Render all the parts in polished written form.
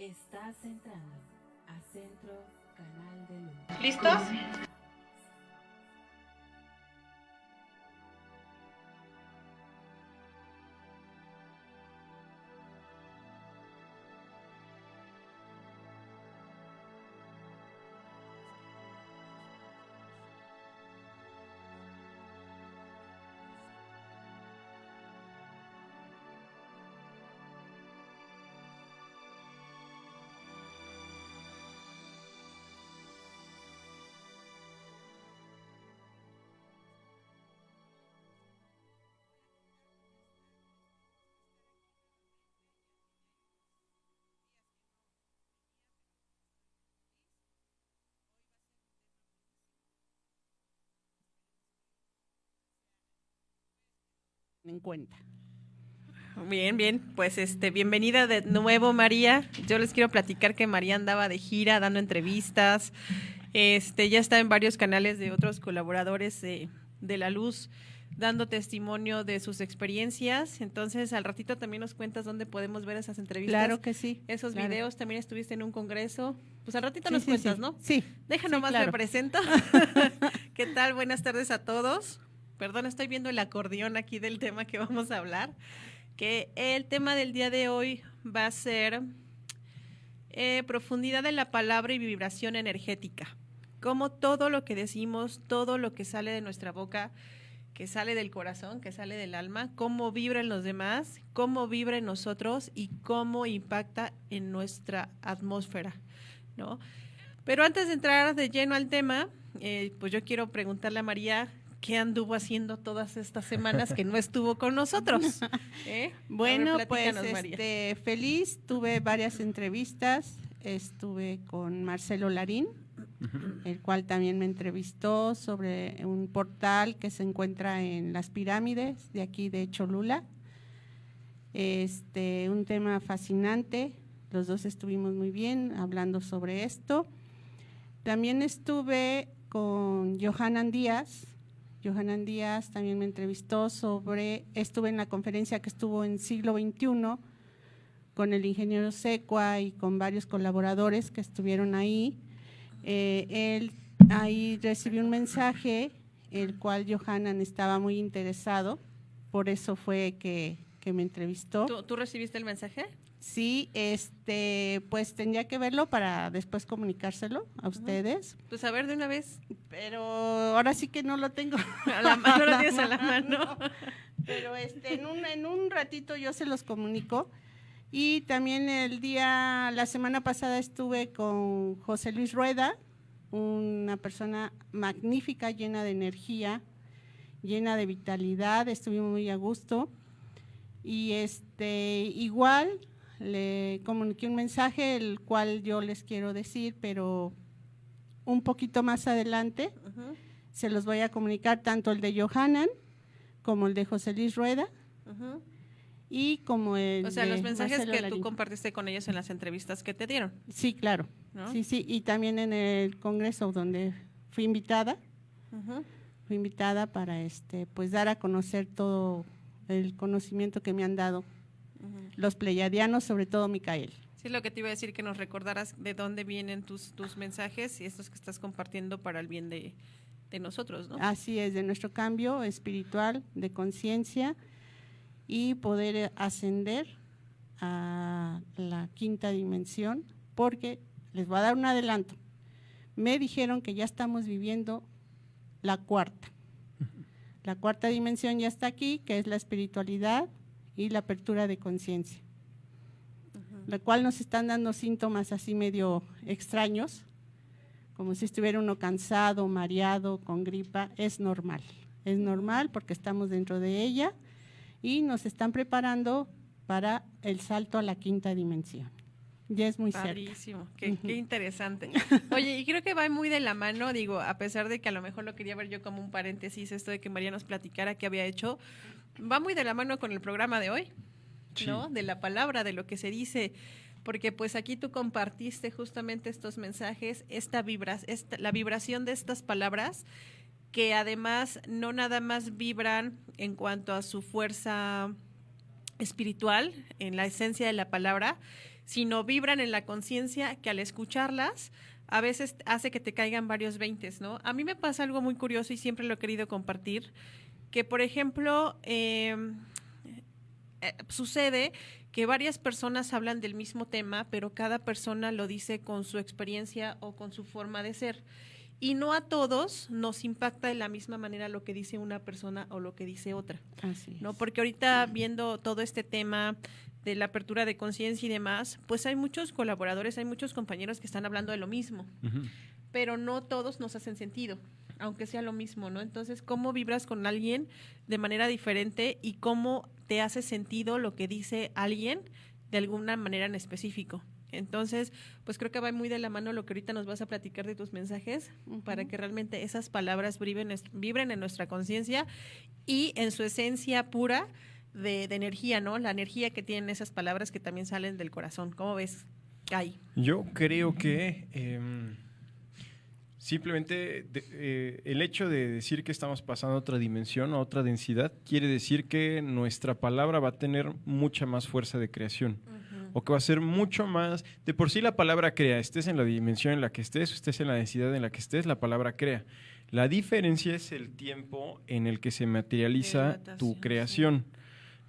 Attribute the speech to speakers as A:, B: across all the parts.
A: Estás entrando a Centro Canal de Luz.
B: ¿Listos?
C: En cuenta.
B: Bien, bien, pues bienvenida de nuevo, María. Yo les quiero platicar que María andaba de gira dando entrevistas. Ya está en varios canales de otros colaboradores de La Luz dando testimonio de sus experiencias. Entonces, al ratito también nos cuentas dónde podemos ver esas entrevistas.
C: Claro que sí.
B: Esos
C: claro.
B: videos, también estuviste en un congreso. Pues al ratito
C: Sí,
B: nos
C: sí,
B: cuentas,
C: sí.
B: ¿no?
C: Sí.
B: Deja
C: sí,
B: nomás
C: claro.
B: me presento. ¿Qué tal? Buenas tardes a todos. Perdón, estoy viendo el acordeón aquí del tema que vamos a hablar. Que el tema del día de hoy va a ser profundidad de la palabra y vibración energética. Cómo todo lo que decimos, todo lo que sale de nuestra boca, que sale del corazón, que sale del alma, cómo vibra en los demás, cómo vibra en nosotros y cómo impacta en nuestra atmósfera, ¿no? Pero antes de entrar de lleno al tema, pues yo quiero preguntarle a María qué anduvo haciendo todas estas semanas que no estuvo con nosotros.
C: Bueno,
B: ver,
C: pues
B: María.
C: feliz, tuve varias entrevistas, estuve con Marcelo Larín, el cual también me entrevistó sobre un portal que se encuentra en las pirámides de aquí de Cholula. Un tema fascinante, los dos estuvimos muy bien hablando sobre esto. También estuve con Johanan Díaz. Johanan Díaz también me entrevistó estuve en la conferencia que estuvo en siglo XXI con el ingeniero Secua y con varios colaboradores que estuvieron ahí. Él ahí recibió un mensaje, el cual Johanan estaba muy interesado, por eso fue que me entrevistó.
B: ¿Tú recibiste el mensaje?
C: Sí, pues tendría que verlo para después comunicárselo a ustedes.
B: Pues a ver de una vez.
C: Pero ahora sí que no lo tengo
B: a la mano, no lo tienes a la mano.
C: Pero en un ratito yo se los comunico. Y también la semana pasada estuve con José Luis Rueda, una persona magnífica, llena de energía, llena de vitalidad, estuvimos muy a gusto. Y igual le comuniqué un mensaje, el cual yo les quiero decir, pero un poquito más adelante se los voy a comunicar, tanto el de Johanan como el de José Luis Rueda y como el
B: O sea,
C: de
B: los mensajes
C: Marcelo
B: que
C: Larín.
B: tú compartiste con ellos en las entrevistas que te dieron.
C: Sí, claro.
B: ¿No?
C: Sí, y también en el congreso donde fui invitada. Fui invitada para pues dar a conocer todo el conocimiento que me han dado los pleyadianos, sobre todo Micael.
B: Sí, lo que te iba a decir, que nos recordaras de dónde vienen tus mensajes y estos que estás compartiendo para el bien de nosotros, ¿no?
C: Así es, de nuestro cambio espiritual, de conciencia y poder ascender a la quinta dimensión, porque les voy a dar un adelanto. Me dijeron que ya estamos viviendo la cuarta. La cuarta dimensión ya está aquí, que es la espiritualidad y la apertura de conciencia, la cual nos están dando síntomas así medio extraños, como si estuviera uno cansado, mareado, con gripa. Es normal porque estamos dentro de ella y nos están preparando para el salto a la quinta dimensión. Ya es muy
B: Padrísimo,
C: cerca.
B: qué interesante. Oye, y creo que va muy de la mano, digo, a pesar de que a lo mejor lo quería ver yo como un paréntesis, esto de que María nos platicara qué había hecho, va muy de la mano con el programa de hoy, ¿no? De la palabra, de lo que se dice, porque pues aquí tú compartiste justamente estos mensajes, la vibración de estas palabras, que además no nada más vibran en cuanto a su fuerza espiritual, en la esencia de la palabra, sino vibran en la conciencia que al escucharlas a veces hace que te caigan varios veintes, ¿no? A mí me pasa algo muy curioso y siempre lo he querido compartir, que por ejemplo sucede que varias personas hablan del mismo tema, pero cada persona lo dice con su experiencia o con su forma de ser. Y no a todos nos impacta de la misma manera lo que dice una persona o lo que dice otra.
C: Así es.
B: ¿No? Porque ahorita viendo todo este tema de la apertura de conciencia y demás, pues hay muchos colaboradores, hay muchos compañeros que están hablando de lo mismo, pero no todos nos hacen sentido, aunque sea lo mismo, ¿no? Entonces, ¿cómo vibras con alguien de manera diferente y cómo te hace sentido lo que dice alguien de alguna manera en específico? Entonces, pues creo que va muy de la mano lo que ahorita nos vas a platicar de tus mensajes, para que realmente esas palabras vibren en nuestra conciencia y en su esencia pura de energía, ¿no? La energía que tienen esas palabras que también salen del corazón. ¿Cómo ves, Kai?
D: Yo creo que simplemente el hecho de decir que estamos pasando a otra dimensión, a otra densidad, quiere decir que nuestra palabra va a tener mucha más fuerza de creación. O que va a ser mucho más, de por sí la palabra crea, estés en la dimensión en la que estés, o estés en la densidad en la que estés, la palabra crea. La diferencia es el tiempo en el que se materializa tu creación,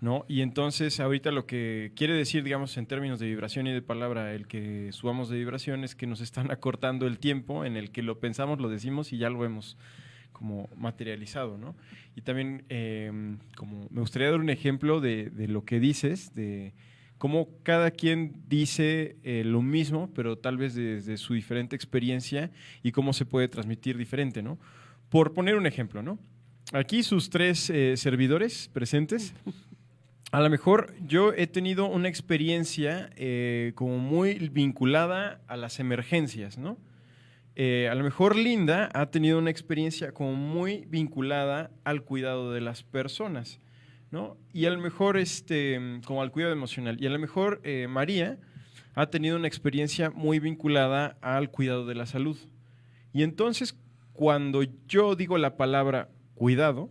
D: ¿no? Y entonces ahorita lo que quiere decir, digamos, en términos de vibración y de palabra, el que subamos de vibración es que nos están acortando el tiempo en el que lo pensamos, lo decimos y ya lo vemos como materializado, ¿no? Y también como me gustaría dar un ejemplo de lo que dices, de cómo cada quien dice lo mismo, pero tal vez desde su diferente experiencia y cómo se puede transmitir diferente, ¿no? Por poner un ejemplo, ¿no? Aquí sus tres servidores presentes, a lo mejor yo he tenido una experiencia como muy vinculada a las emergencias, ¿no? A lo mejor Linda ha tenido una experiencia como muy vinculada al cuidado de las personas, ¿no? Y a lo mejor como al cuidado emocional. Y a lo mejor María ha tenido una experiencia muy vinculada al cuidado de la salud. Y entonces, cuando yo digo la palabra cuidado,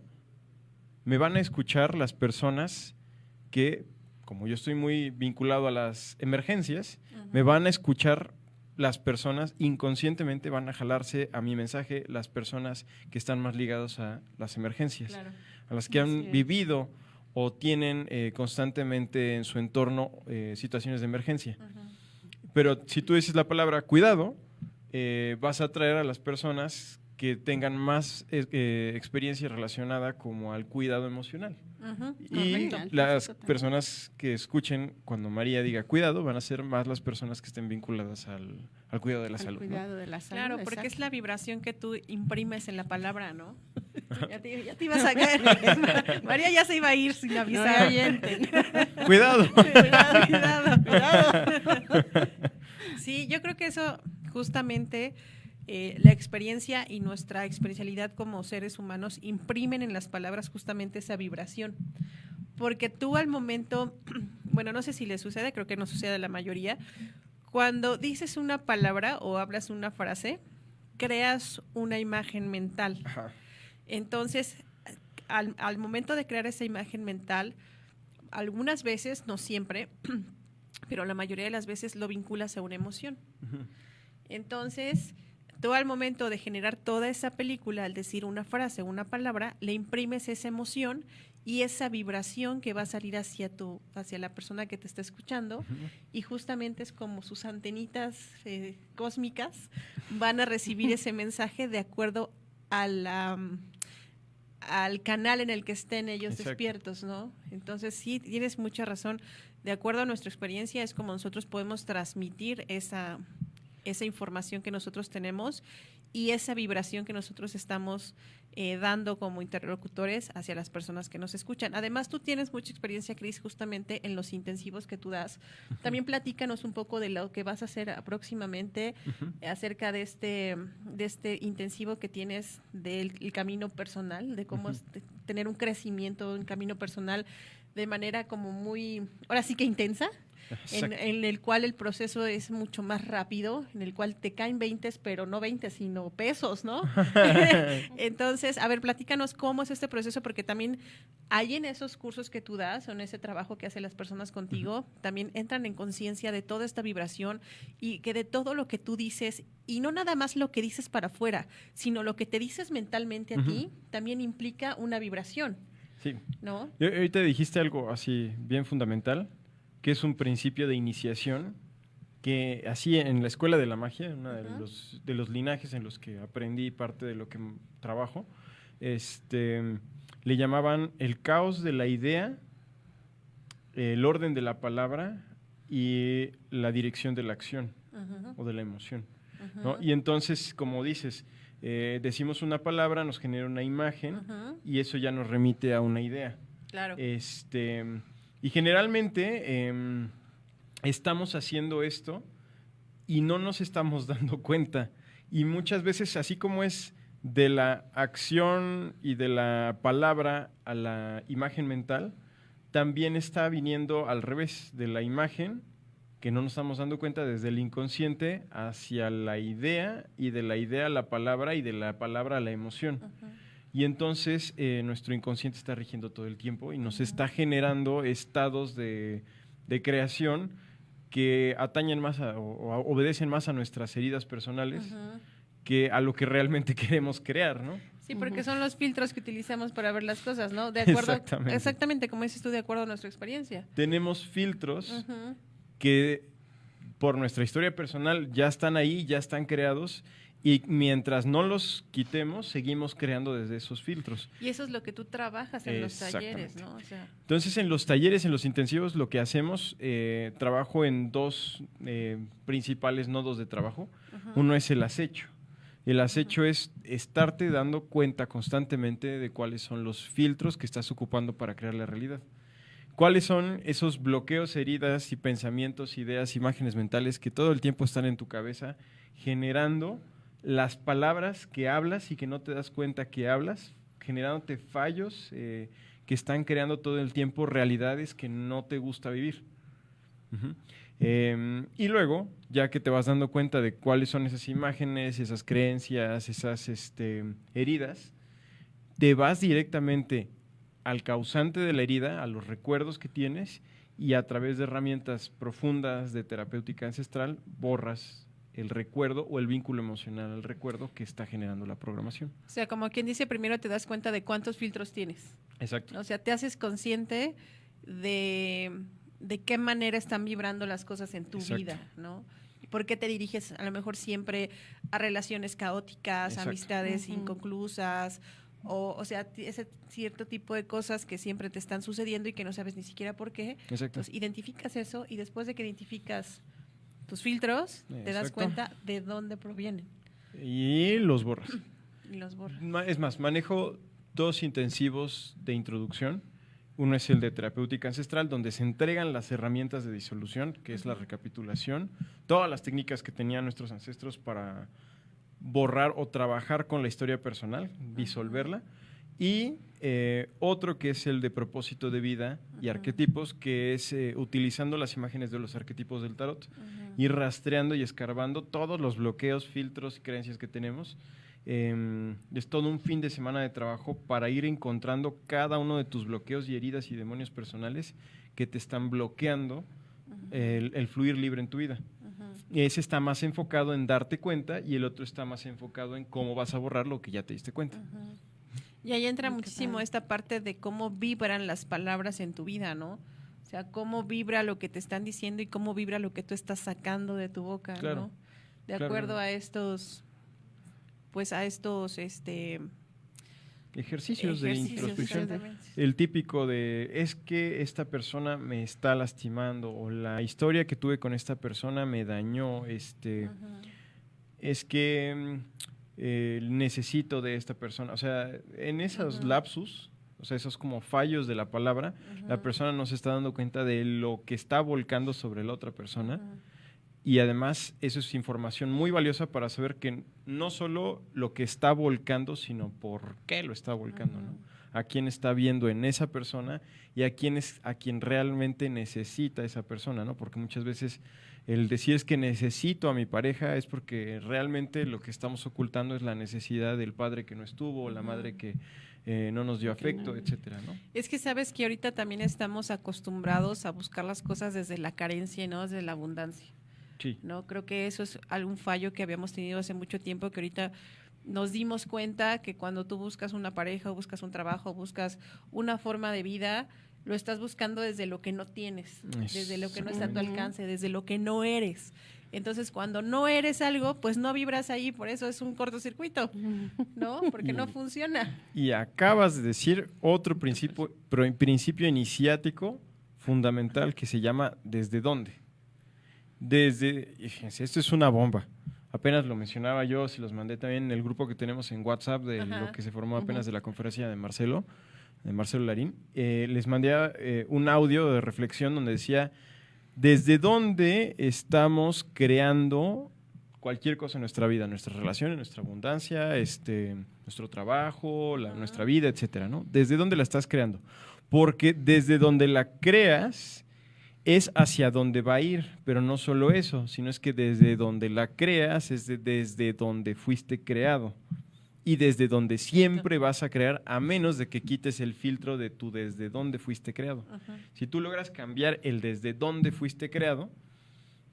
D: me van a escuchar las personas que, como yo estoy muy vinculado a las emergencias, me van a escuchar las personas, inconscientemente van a jalarse a mi mensaje las personas que están más ligadas a las emergencias, claro, a las que han vivido o tienen constantemente en su entorno situaciones de emergencia. Pero si tú dices la palabra cuidado, vas a atraer a las personas que tengan más experiencia relacionada como al cuidado emocional. Y las personas que escuchen cuando María diga cuidado van a ser más las personas que estén vinculadas al cuidado de la salud.
C: Cuidado, ¿no? De la salud,
B: claro, porque
C: exacto.
B: Es la vibración que tú imprimes en la palabra, ¿no? Ya te ibas a caer. María ya se iba a ir sin avisar.
D: Cuidado.
B: Cuidado. Sí, yo creo que eso justamente la experiencia y nuestra experiencialidad como seres humanos imprimen en las palabras justamente esa vibración. Porque tú al momento, bueno, no sé si le sucede, creo que no sucede a la mayoría, cuando dices una palabra o hablas una frase, creas una imagen mental. Ajá. Entonces, al momento de crear esa imagen mental, algunas veces, no siempre, pero la mayoría de las veces lo vinculas a una emoción. Entonces, tú al momento de generar toda esa película, al decir una frase, una palabra, le imprimes esa emoción y esa vibración que va a salir hacia la persona que te está escuchando, y justamente es como sus antenitas cósmicas van a recibir ese mensaje de acuerdo al canal en el que estén ellos Exacto. Despiertos, ¿no? Entonces sí, tienes mucha razón. De acuerdo a nuestra experiencia es como nosotros podemos transmitir esa información que nosotros tenemos y esa vibración que nosotros estamos dando como interlocutores hacia las personas que nos escuchan. Además, tú tienes mucha experiencia, Cris, justamente en los intensivos que tú das. También platícanos un poco de lo que vas a hacer próximamente acerca de este intensivo que tienes del camino personal, de cómo tener un crecimiento, un camino personal de manera como muy, ahora sí que intensa.
D: Exacto.
B: en el cual el proceso es mucho más rápido, en el cual te caen 20, pero no 20, sino pesos, ¿no? Entonces, a ver, platícanos cómo es este proceso, porque también hay en esos cursos que tú das, o en ese trabajo que hacen las personas contigo, también entran en conciencia de toda esta vibración y que de todo lo que tú dices, y no nada más lo que dices para afuera, sino lo que te dices mentalmente a ti, también implica una vibración,
D: Sí.
B: ¿no?
D: Y ahorita dijiste algo así bien fundamental, que es un principio de iniciación, que así en la escuela de la magia, uno de los linajes en los que aprendí parte de lo que trabajo, le llamaban el caos de la idea, el orden de la palabra y la dirección de la acción o de la emoción, ¿no? Y entonces, como dices, decimos una palabra, nos genera una imagen y eso ya nos remite a una idea.
B: Claro.
D: Y generalmente estamos haciendo esto y no nos estamos dando cuenta. Y muchas veces, así como es de la acción y de la palabra a la imagen mental, también está viniendo al revés, de la imagen, que no nos estamos dando cuenta, desde el inconsciente hacia la idea, y de la idea a la palabra, y de la palabra a la emoción. Y entonces nuestro inconsciente está rigiendo todo el tiempo y nos está generando estados de creación que atañen más o obedecen más a nuestras heridas personales que a lo que realmente queremos crear, ¿no?
B: Sí, porque son los filtros que utilizamos para ver las cosas, ¿no? De acuerdo, exactamente, como dices tú, de acuerdo a nuestra experiencia.
D: Tenemos filtros que por nuestra historia personal ya están ahí, ya están creados, y mientras no los quitemos, seguimos creando desde esos filtros.
B: Y eso es lo que tú trabajas en los talleres, ¿no? O sea,
D: entonces, en los talleres, en los intensivos, lo que hacemos, trabajo en dos principales nodos de trabajo. Uno es el acecho. El acecho es estarte dando cuenta constantemente de cuáles son los filtros que estás ocupando para crear la realidad. ¿Cuáles son esos bloqueos, heridas y pensamientos, ideas, imágenes mentales que todo el tiempo están en tu cabeza generando las palabras que hablas y que no te das cuenta que hablas, generándote fallos que están creando todo el tiempo realidades que no te gusta vivir? Y luego, ya que te vas dando cuenta de cuáles son esas imágenes, esas creencias, esas heridas, te vas directamente al causante de la herida, a los recuerdos que tienes, y a través de herramientas profundas de terapéutica ancestral borras el recuerdo o el vínculo emocional al recuerdo que está generando la programación.
B: O sea, como quien dice, primero te das cuenta de cuántos filtros tienes.
D: Exacto.
B: O sea, te haces consciente de qué manera están vibrando las cosas en tu vida, ¿no? ¿Y por qué te diriges a lo mejor siempre a relaciones caóticas, amistades inconclusas, o sea, ese cierto tipo de cosas que siempre te están sucediendo y que no sabes ni siquiera por qué?
D: Exacto.
B: Entonces, identificas eso, y después de que identificas tus filtros, te das cuenta de dónde provienen.
D: Y los borras.
B: Y los borras.
D: Es más, manejo 2 intensivos de introducción. Uno es el de terapéutica ancestral, donde se entregan las herramientas de disolución, que es la recapitulación, todas las técnicas que tenían nuestros ancestros para borrar o trabajar con la historia personal, disolverla. Y otro que es el de propósito de vida y arquetipos, que es utilizando las imágenes de los arquetipos del tarot, ir rastreando y escarbando todos los bloqueos, filtros y creencias que tenemos. Es todo un fin de semana de trabajo para ir encontrando cada uno de tus bloqueos y heridas y demonios personales que te están bloqueando el fluir libre en tu vida. Ese está más enfocado en darte cuenta y el otro está más enfocado en cómo vas a borrar lo que ya te diste cuenta.
B: Y ahí entra muchísimo esta parte de cómo vibran las palabras en tu vida, ¿no? O sea, cómo vibra lo que te están diciendo y cómo vibra lo que tú estás sacando de tu boca,
D: Claro.
B: ¿no? De acuerdo a estos, pues a estos,
D: Ejercicios de introspección.
B: Exactamente.
D: El típico de, es que esta persona me está lastimando, o la historia que tuve con esta persona me dañó, es que necesito de esta persona. O sea, en esos lapsus, o sea, esos como fallos de la palabra, la persona no se está dando cuenta de lo que está volcando sobre la otra persona. Y además, eso es información muy valiosa para saber que no solo lo que está volcando, sino por qué lo está volcando, ¿no? a quién está viendo en esa persona y a quién realmente necesita esa persona, ¿no? Porque muchas veces el decir es que necesito a mi pareja es porque realmente lo que estamos ocultando es la necesidad del padre que no estuvo, la madre que no nos dio afecto, etcétera, ¿no?
B: Es que sabes que ahorita también estamos acostumbrados a buscar las cosas desde la carencia y no desde la abundancia.
D: Sí.
B: ¿No? Creo que eso es algún fallo que habíamos tenido hace mucho tiempo, que ahorita nos dimos cuenta que cuando tú buscas una pareja, o buscas un trabajo, o buscas una forma de vida, lo estás buscando desde lo que no tienes, desde lo que no está a tu alcance, desde lo que no eres. Entonces, cuando no eres algo, pues no vibras ahí, por eso es un cortocircuito, ¿no? Porque no funciona.
D: Y acabas de decir otro principio iniciático fundamental que se llama ¿desde dónde? Fíjense, esto es una bomba. Apenas lo mencionaba yo, se los mandé también en el grupo que tenemos en WhatsApp de lo que se formó apenas de la conferencia de Marcelo Larín. Les mandé un audio de reflexión donde decía ¿desde dónde estamos creando cualquier cosa en nuestra vida? Nuestras relaciones, nuestra abundancia, nuestro trabajo, nuestra vida, etcétera, ¿no? ¿Desde dónde la estás creando? Porque desde donde la creas es hacia donde va a ir, pero no solo eso, sino es que desde donde la creas es desde donde fuiste creado y desde donde siempre vas a crear, a menos de que quites el filtro de tu desde dónde fuiste creado. Si tú logras cambiar el desde dónde fuiste creado,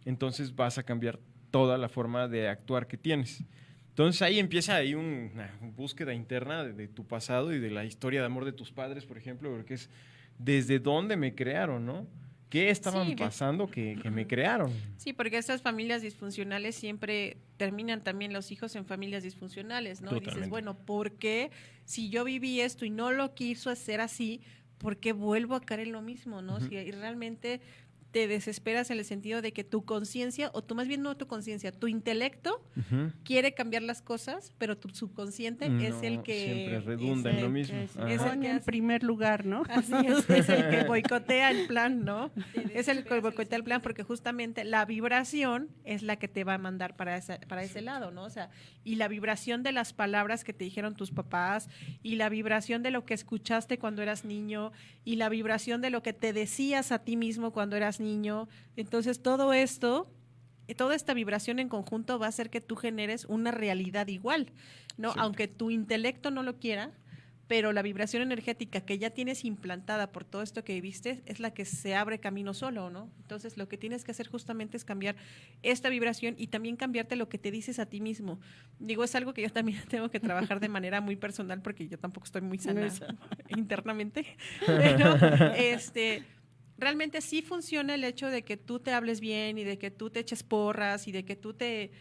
D: entonces vas a cambiar toda la forma de actuar que tienes. Entonces ahí empieza una búsqueda interna de tu pasado y de la historia de amor de tus padres, por ejemplo, porque es desde dónde me crearon, ¿no? ¿Qué estaban pasando que me crearon?
B: Sí, porque estas familias disfuncionales siempre terminan también los hijos en familias disfuncionales, ¿no?
D: Totalmente.
B: Y dices, bueno, ¿por qué si yo viví esto y no lo quiso hacer así, por qué vuelvo a caer en lo mismo, ¿no? Si realmente te desesperas en el sentido de que tu conciencia, o tú más bien no tu conciencia, tu intelecto quiere cambiar las cosas, pero tu subconsciente es el que
D: siempre redunda en lo mismo.
B: Es el que
C: en primer lugar, ¿no?
B: Así es el que boicotea el plan, ¿no? Es el que boicotea el plan porque justamente la vibración es la que te va a mandar para ese lado, ¿no? O sea, y la vibración de las palabras que te dijeron tus papás, y la vibración de lo que escuchaste cuando eras niño, y la vibración de lo que te decías a ti mismo cuando eras niño. Entonces, todo esto, toda esta vibración en conjunto va a hacer que tú generes una realidad igual, ¿no? Sí. Aunque tu intelecto no lo quiera, pero la vibración energética que ya tienes implantada por todo esto que viviste es la que se abre camino solo, ¿no? Entonces, lo que tienes que hacer justamente es cambiar esta vibración y también cambiarte lo que te dices a ti mismo. Digo, es algo que yo también tengo que trabajar de manera muy personal porque yo tampoco estoy muy sana internamente, pero realmente sí funciona el hecho de que tú te hables bien y de que tú te eches porras y de que tú te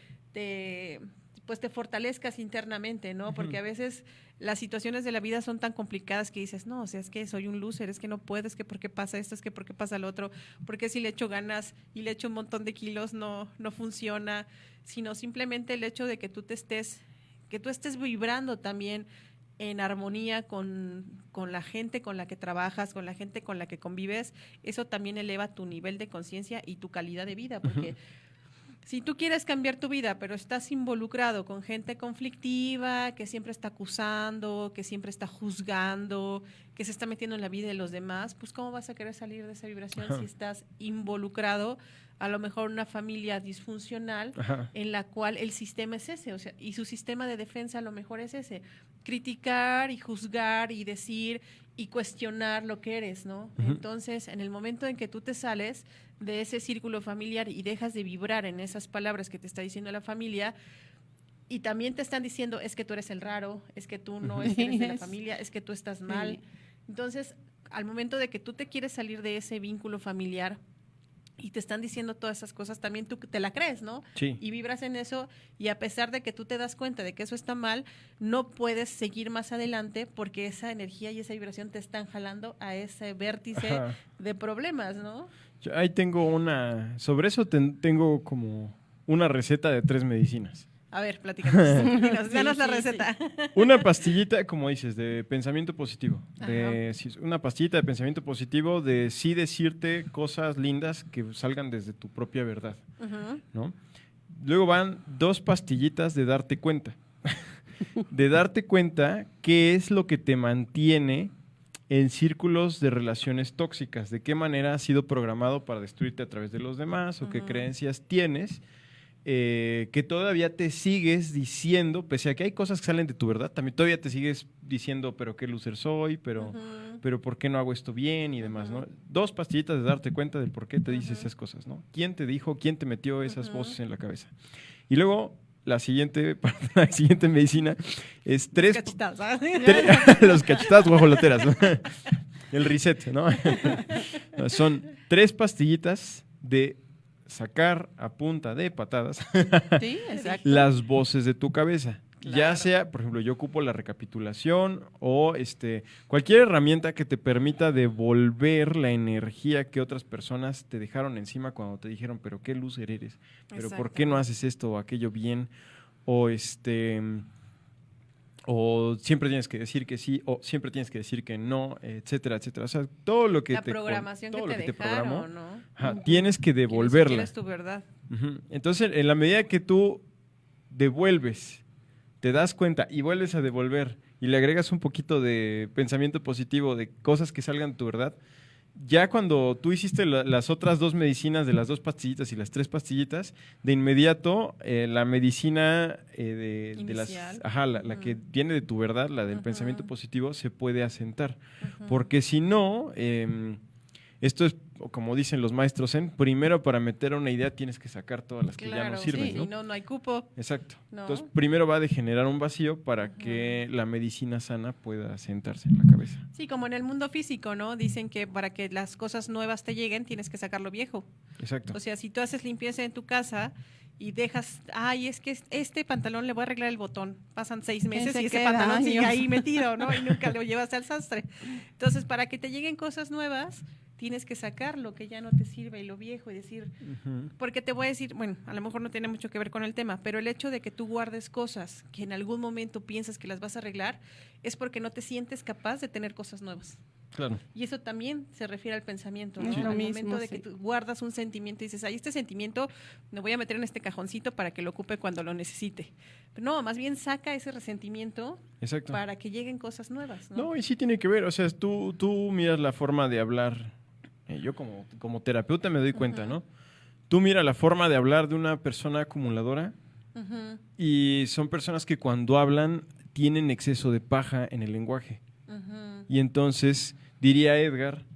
B: fortalezcas internamente, ¿no? Porque a veces las situaciones de la vida son tan complicadas que dices, no, o sea, es que soy un loser, es que no puedo, es que por qué pasa esto, es que por qué pasa lo otro, porque si le echo ganas y le echo un montón de kilos no funciona, sino simplemente el hecho de que tú estés vibrando también en armonía con la gente con la que trabajas, con la gente con la que convives, eso también eleva tu nivel de conciencia y tu calidad de vida, porque si tú quieres cambiar tu vida, pero estás involucrado con gente conflictiva, que siempre está acusando, que siempre está juzgando, que se está metiendo en la vida de los demás, pues ¿cómo vas a querer salir de esa vibración si estás involucrado a lo mejor en una familia disfuncional en la cual el sistema es ese, o sea, y su sistema de defensa a lo mejor es ese, criticar y juzgar y decir y cuestionar lo que eres, ¿no? Entonces, en el momento en que tú te sales de ese círculo familiar y dejas de vibrar en esas palabras que te está diciendo la familia, y también te están diciendo, es que tú eres el raro, es que tú no eres de la familia, es que tú estás mal. Entonces, al momento de que tú te quieres salir de ese vínculo familiar y te están diciendo todas esas cosas, también tú te la crees, ¿no?
D: Sí.
B: Y vibras en eso, y a pesar de que tú te das cuenta de que eso está mal, no puedes seguir más adelante porque esa energía y esa vibración te están jalando a ese vértice de problemas, ¿no?
D: Yo ahí tengo sobre eso tengo como una receta de 3 medicinas.
B: A ver, platícanos, danos la receta.
D: Sí. Una pastillita, como dices, de pensamiento positivo. Una pastillita de pensamiento positivo de sí decirte cosas lindas que salgan desde tu propia verdad, ¿no? Luego van 2 pastillitas de darte cuenta. de darte cuenta qué es lo que te mantiene en círculos de relaciones tóxicas, de qué manera has sido programado para destruirte a través de los demás o qué creencias tienes que todavía te sigues diciendo, pese a que hay cosas que salen de tu verdad, también todavía te sigues diciendo, pero qué loser soy, pero por qué no hago esto bien y demás, ¿no? 2 pastillitas de darte cuenta del por qué te dices esas cosas, ¿no? ¿Quién te dijo, quién te metió esas voces en la cabeza? Y luego la siguiente medicina es 3
B: Cachetadas.
D: los cachetadas guajoloteras, ¿no? El reset, ¿no? Son 3 pastillitas de sacar a punta de patadas
C: Sí, exacto.
D: las voces de tu cabeza.
B: Claro.
D: Ya sea, por ejemplo, yo ocupo la recapitulación o cualquier herramienta que te permita devolver la energía que otras personas te dejaron encima cuando te dijeron, pero qué loser eres, pero por qué no haces esto o aquello bien, o siempre tienes que decir que sí, o siempre tienes que decir que no, etcétera, etcétera. O sea, todo lo que
B: La programación
D: todo
B: que
D: lo
B: te
D: que
B: dejaron,
D: programó,
B: ¿no?
D: ajá, tienes que
B: ¿Quién
D: devolverla.
B: es tu verdad?
D: Ujú. Entonces, en la medida que tú devuelves, te das cuenta y vuelves a devolver y le agregas un poquito de pensamiento positivo, de cosas que salgan de tu verdad, ya cuando tú hiciste las otras 2 medicinas de las 2 pastillitas y las 3 pastillitas, de inmediato la medicina de las,
B: Inicial.
D: ajá, la que viene de tu verdad, la del pensamiento positivo, se puede asentar. Porque si no, esto es como dicen los maestros primero para meter una idea tienes que sacar todas las que ya no sirven,
B: sí,
D: ¿no?
B: y no hay cupo.
D: Exacto.
B: ¿No?
D: Entonces, primero va a generar un vacío para que la medicina sana pueda sentarse en la cabeza.
B: Sí, como en el mundo físico, ¿no? Dicen que para que las cosas nuevas te lleguen tienes que sacar lo viejo.
D: Exacto.
B: O sea, si tú haces limpieza en tu casa y dejas, es que este pantalón le voy a arreglar el botón. Pasan 6 meses
C: se
B: y ese
C: queda
B: pantalón sigue
C: años.
B: ahí metido, ¿no? Y nunca lo llevas al sastre. Entonces, para que te lleguen cosas nuevas, tienes que sacar lo que ya no te sirve y lo viejo y decir, porque te voy a decir, bueno, a lo mejor no tiene mucho que ver con el tema, pero el hecho de que tú guardes cosas que en algún momento piensas que las vas a arreglar es porque no te sientes capaz de tener cosas nuevas.
D: Claro.
B: Y eso también se refiere al pensamiento, ¿no?
C: Es lo
B: Al
C: mismo,
B: momento de que
C: sí.
B: tú guardas un sentimiento y dices, este sentimiento lo voy a meter en este cajoncito para que lo ocupe cuando lo necesite. Pero no, más bien saca ese resentimiento
D: Exacto.
B: para que lleguen cosas nuevas, ¿no?
D: No, y sí tiene que ver. O sea, tú miras la forma de hablar. Yo como terapeuta me doy cuenta, ¿no? Tú mira la forma de hablar de una persona acumuladora y son personas que cuando hablan tienen exceso de paja en el lenguaje. Y entonces, diría Edgar,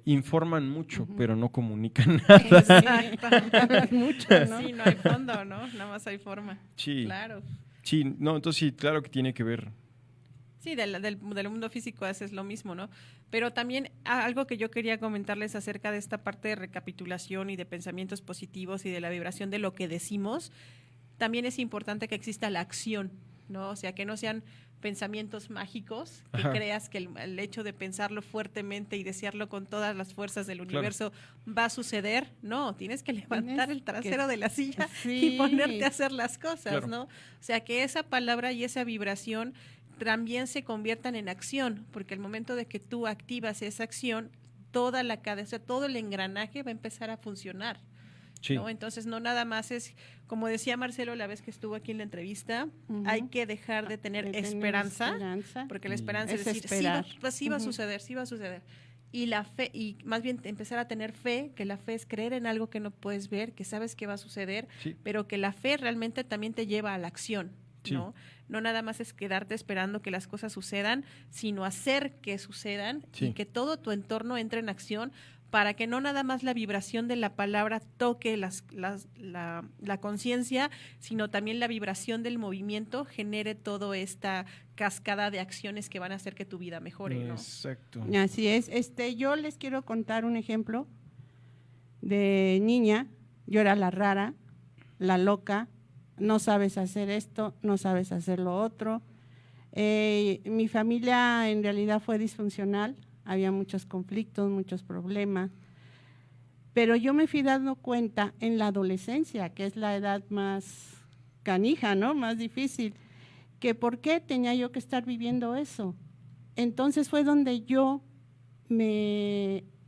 D: informan mucho, pero no comunican nada.
B: Exacto.
C: Mucho, ¿no?
B: Sí, no hay fondo, ¿no? Nada más hay forma.
D: Sí,
B: Claro.
D: sí, no, entonces sí, claro que tiene que ver.
B: Sí, del mundo físico haces lo mismo, ¿no? Pero también algo que yo quería comentarles acerca de esta parte de recapitulación y de pensamientos positivos y de la vibración de lo que decimos, también es importante que exista la acción, ¿no? O sea, que no sean pensamientos mágicos, que creas que el hecho de pensarlo fuertemente y desearlo con todas las fuerzas del universo va a suceder. No, tienes que levantar el trasero de la silla y ponerte a hacer las cosas, ¿no? O sea, que esa palabra y esa vibración también se conviertan en acción, porque el momento de que tú activas esa acción, toda la cadena, o sea, todo el engranaje va a empezar a funcionar.
D: Sí.
B: ¿No? Entonces, no nada más es, como decía Marcelo la vez que estuvo aquí en la entrevista, hay que dejar de tener esperanza, porque la esperanza es decir, sí va a suceder, sí va a suceder. Y la fe, y más bien empezar a tener fe, que la fe es creer en algo que no puedes ver, que sabes que va a suceder, pero que la fe realmente también te lleva a la acción, ¿no? No nada más es quedarte esperando que las cosas sucedan, sino hacer que sucedan y que todo tu entorno entre en acción para que no nada más la vibración de la palabra toque la conciencia, sino también la vibración del movimiento genere toda esta cascada de acciones que van a hacer que tu vida mejore, ¿no?
D: Exacto.
C: Así es. Yo les quiero contar un ejemplo de niña. Yo era la rara, la loca, no sabes hacer esto, no sabes hacer lo otro. Mi familia en realidad fue disfuncional. Había muchos conflictos, muchos problemas, pero yo me fui dando cuenta en la adolescencia, que es la edad más canija, ¿no? Más difícil, que por qué tenía yo que estar viviendo eso. Entonces fue donde yo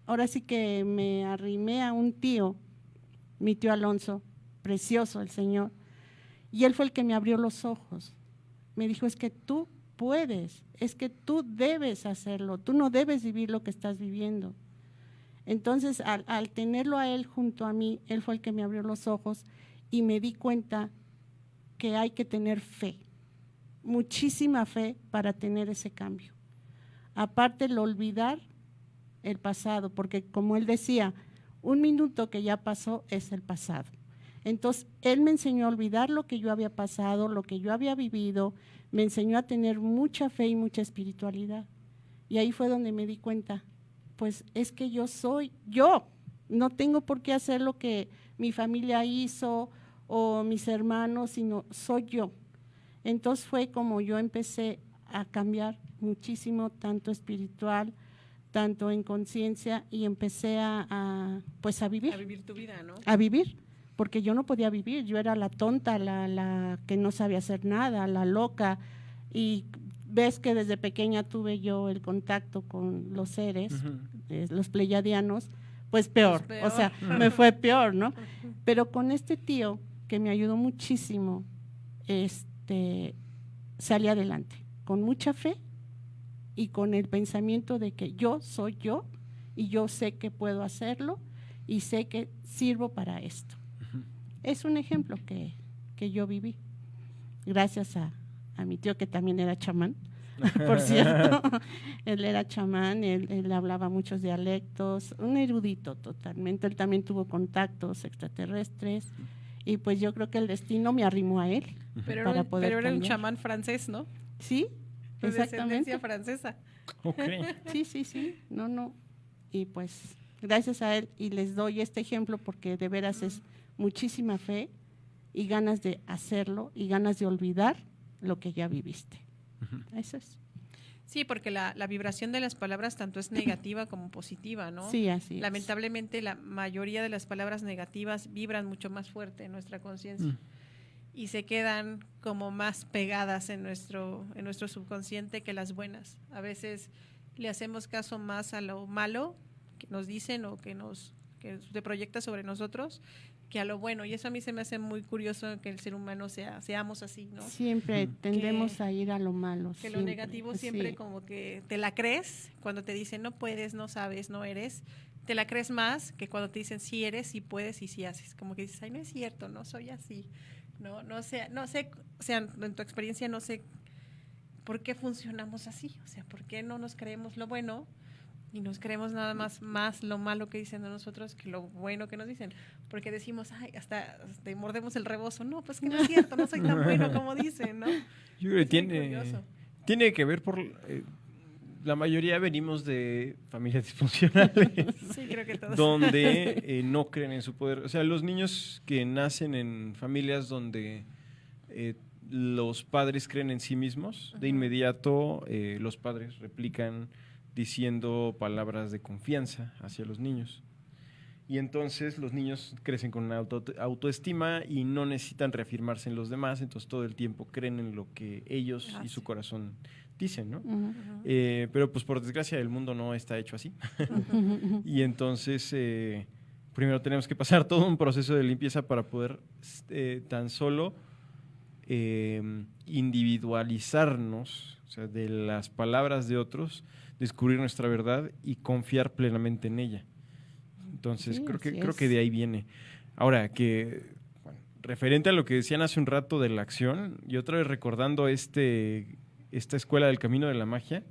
C: ahora sí que me arrimé a un tío, mi tío Alonso, precioso el señor, Y él fue el que me abrió los ojos. Me dijo, es que tú puedes, es que tú debes hacerlo, tú no debes vivir lo que estás viviendo. Entonces, al tenerlo a él junto a mí, él fue el que me abrió los ojos y me di cuenta que hay que tener fe, muchísima fe para tener ese cambio. Aparte, el olvidar el pasado, porque como él decía, un minuto que ya pasó es el pasado. Entonces, él me enseñó a olvidar lo que yo había pasado, lo que yo había vivido, me enseñó a tener mucha fe y mucha espiritualidad. Y ahí fue donde me di cuenta, pues es que yo soy yo, no tengo por qué hacer lo que mi familia hizo o mis hermanos, sino soy yo. Entonces fue como yo empecé a cambiar muchísimo, tanto espiritual, tanto en conciencia, y empecé pues a vivir.
B: A vivir tu vida, ¿no?
C: A vivir, porque yo no podía vivir, yo era la tonta, la que no sabía hacer nada, la loca, y ves que desde pequeña tuve yo el contacto con los seres, los pleyadianos, pues peor, o sea, me fue peor, ¿no? Pero con este tío, que me ayudó muchísimo, salí adelante, con mucha fe y con el pensamiento de que yo soy yo y yo sé que puedo hacerlo y sé que sirvo para esto. Es un ejemplo que yo viví, gracias a mi tío, que también era chamán, por cierto. Él era chamán, él hablaba muchos dialectos, un erudito totalmente. Él también tuvo contactos extraterrestres y pues yo creo que el destino me arrimó a él.
B: Pero era un chamán francés, ¿no?
C: Sí,
B: de
C: exactamente.
B: descendencia francesa.
D: Okay.
C: Sí, no. Y pues gracias a él, y les doy este ejemplo porque de veras es muchísima fe y ganas de hacerlo y ganas de olvidar lo que ya viviste. Eso es.
B: Sí, porque la vibración de las palabras tanto es negativa como positiva, ¿no?
C: Sí, así
B: Lamentablemente la mayoría de las palabras negativas vibran mucho más fuerte en nuestra conciencia y se quedan como más pegadas en nuestro subconsciente que las buenas. A veces le hacemos caso más a lo malo que nos dicen o que se proyecta sobre nosotros, que a lo bueno, y eso a mí se me hace muy curioso, que el ser humano seamos así, ¿no?
C: Siempre tendemos a ir a lo malo.
B: Que lo negativo siempre
C: sí.
B: Como que te la crees, cuando te dicen no puedes, no sabes, no eres, te la crees más que cuando te dicen sí eres, sí puedes y sí haces, como que dices, ay, no es cierto, no soy así, no sé, o sea, en tu experiencia no sé por qué funcionamos así, o sea, por qué no nos creemos lo bueno y nos creemos nada más lo malo que dicen de nosotros que lo bueno que nos dicen, porque decimos, ay, hasta mordemos el rebozo, no, pues que no es cierto, no soy tan bueno como dicen, ¿no?
D: Yo creo que tiene que ver por la mayoría venimos de familias disfuncionales.
B: Sí, creo que todos.
D: Donde no creen en su poder. O sea, los niños que nacen en familias donde los padres creen en sí mismos, de inmediato los padres replican diciendo palabras de confianza hacia los niños. Y entonces los niños crecen con una autoestima y no necesitan reafirmarse en los demás, entonces todo el tiempo creen en lo que ellos y su corazón dicen, ¿no? Pero pues por desgracia el mundo no está hecho así. Y entonces primero tenemos que pasar todo un proceso de limpieza para poder tan solo individualizarnos, o sea, de las palabras de otros, descubrir nuestra verdad y confiar plenamente en ella. Entonces,
C: sí,
D: creo que de ahí viene. Ahora, referente a lo que decían hace un rato de la acción, y otra vez recordando esta escuela del camino de la magia,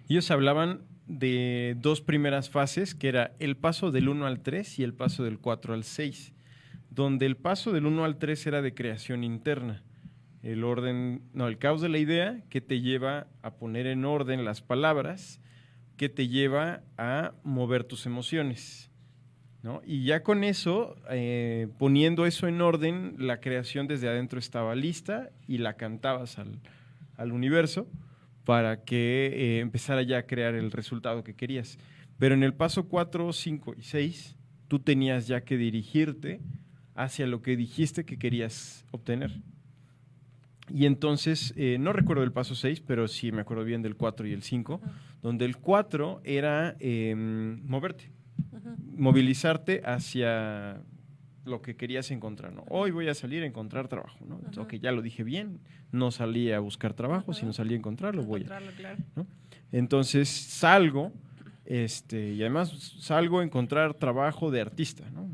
D: ellos hablaban de dos primeras fases, que era el paso del 1 al 3 y el paso del 4 al 6, donde el paso del 1 al 3 era de creación interna. El caos de la idea, que te lleva a poner en orden las palabras, que te lleva a mover tus emociones, ¿no? Y ya con eso, poniendo eso en orden, la creación desde adentro estaba lista y la cantabas al universo para que empezara ya a crear el resultado que querías. Pero en el paso 4, 5 y 6, tú tenías ya que dirigirte hacia lo que dijiste que querías obtener. Y entonces, no recuerdo el paso 6, pero sí me acuerdo bien del 4 y el 5, donde el 4 era moverte, movilizarte hacia lo que querías encontrar, ¿no? Hoy voy a salir a encontrar trabajo, ¿no? Entonces, ok, ya lo dije bien, no salí a buscar trabajo, sino salí a encontrarlo,
B: Encontrarlo, claro.
D: ¿no? Entonces salgo, y además salgo a encontrar trabajo de artista, ¿no?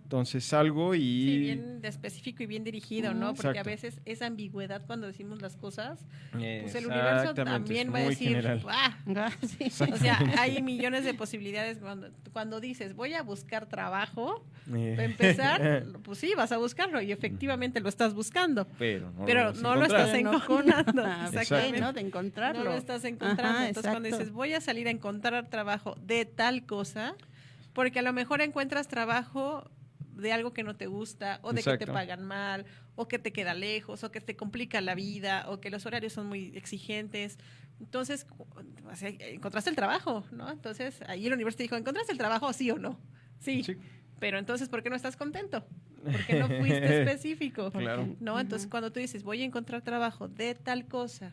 D: Entonces salgo y...
B: Sí, bien específico y bien dirigido, ¿no? Porque
D: Exacto.
B: a veces esa ambigüedad cuando decimos las cosas, pues el
D: Exactamente,
B: universo también
D: es
B: va a
D: muy
B: decir,
D: general.
B: ¡ah!
C: Sí.
B: O sea, hay millones de posibilidades cuando dices, voy a buscar trabajo, para empezar, pues sí, vas a buscarlo y efectivamente lo estás buscando,
D: Pero
B: pero
D: vas a
B: no lo
D: encontrar.
B: estás
C: Pero no
B: encontrando.
C: Exacto.
B: Exactamente.
C: ¿no? De encontrarlo.
B: No lo estás encontrando.
C: Ajá,
B: Entonces, cuando
C: exacto.
B: dices, voy a salir a encontrar trabajo de tal cosa, porque a lo mejor encuentras trabajo de algo que no te gusta, o de que te
D: Exacto.
B: pagan mal, o que te queda lejos, o que te complica la vida, o que los horarios son muy exigentes. Entonces, o sea, encontraste el trabajo, ¿no? Entonces, ahí el universo te dijo, ¿encontraste el trabajo, sí o no? Sí.
D: Sí.
B: Pero entonces, ¿por qué no estás contento? Porque no fuiste específico.
D: Claro.
B: ¿No? Entonces, cuando tú dices, voy a encontrar trabajo de tal cosa,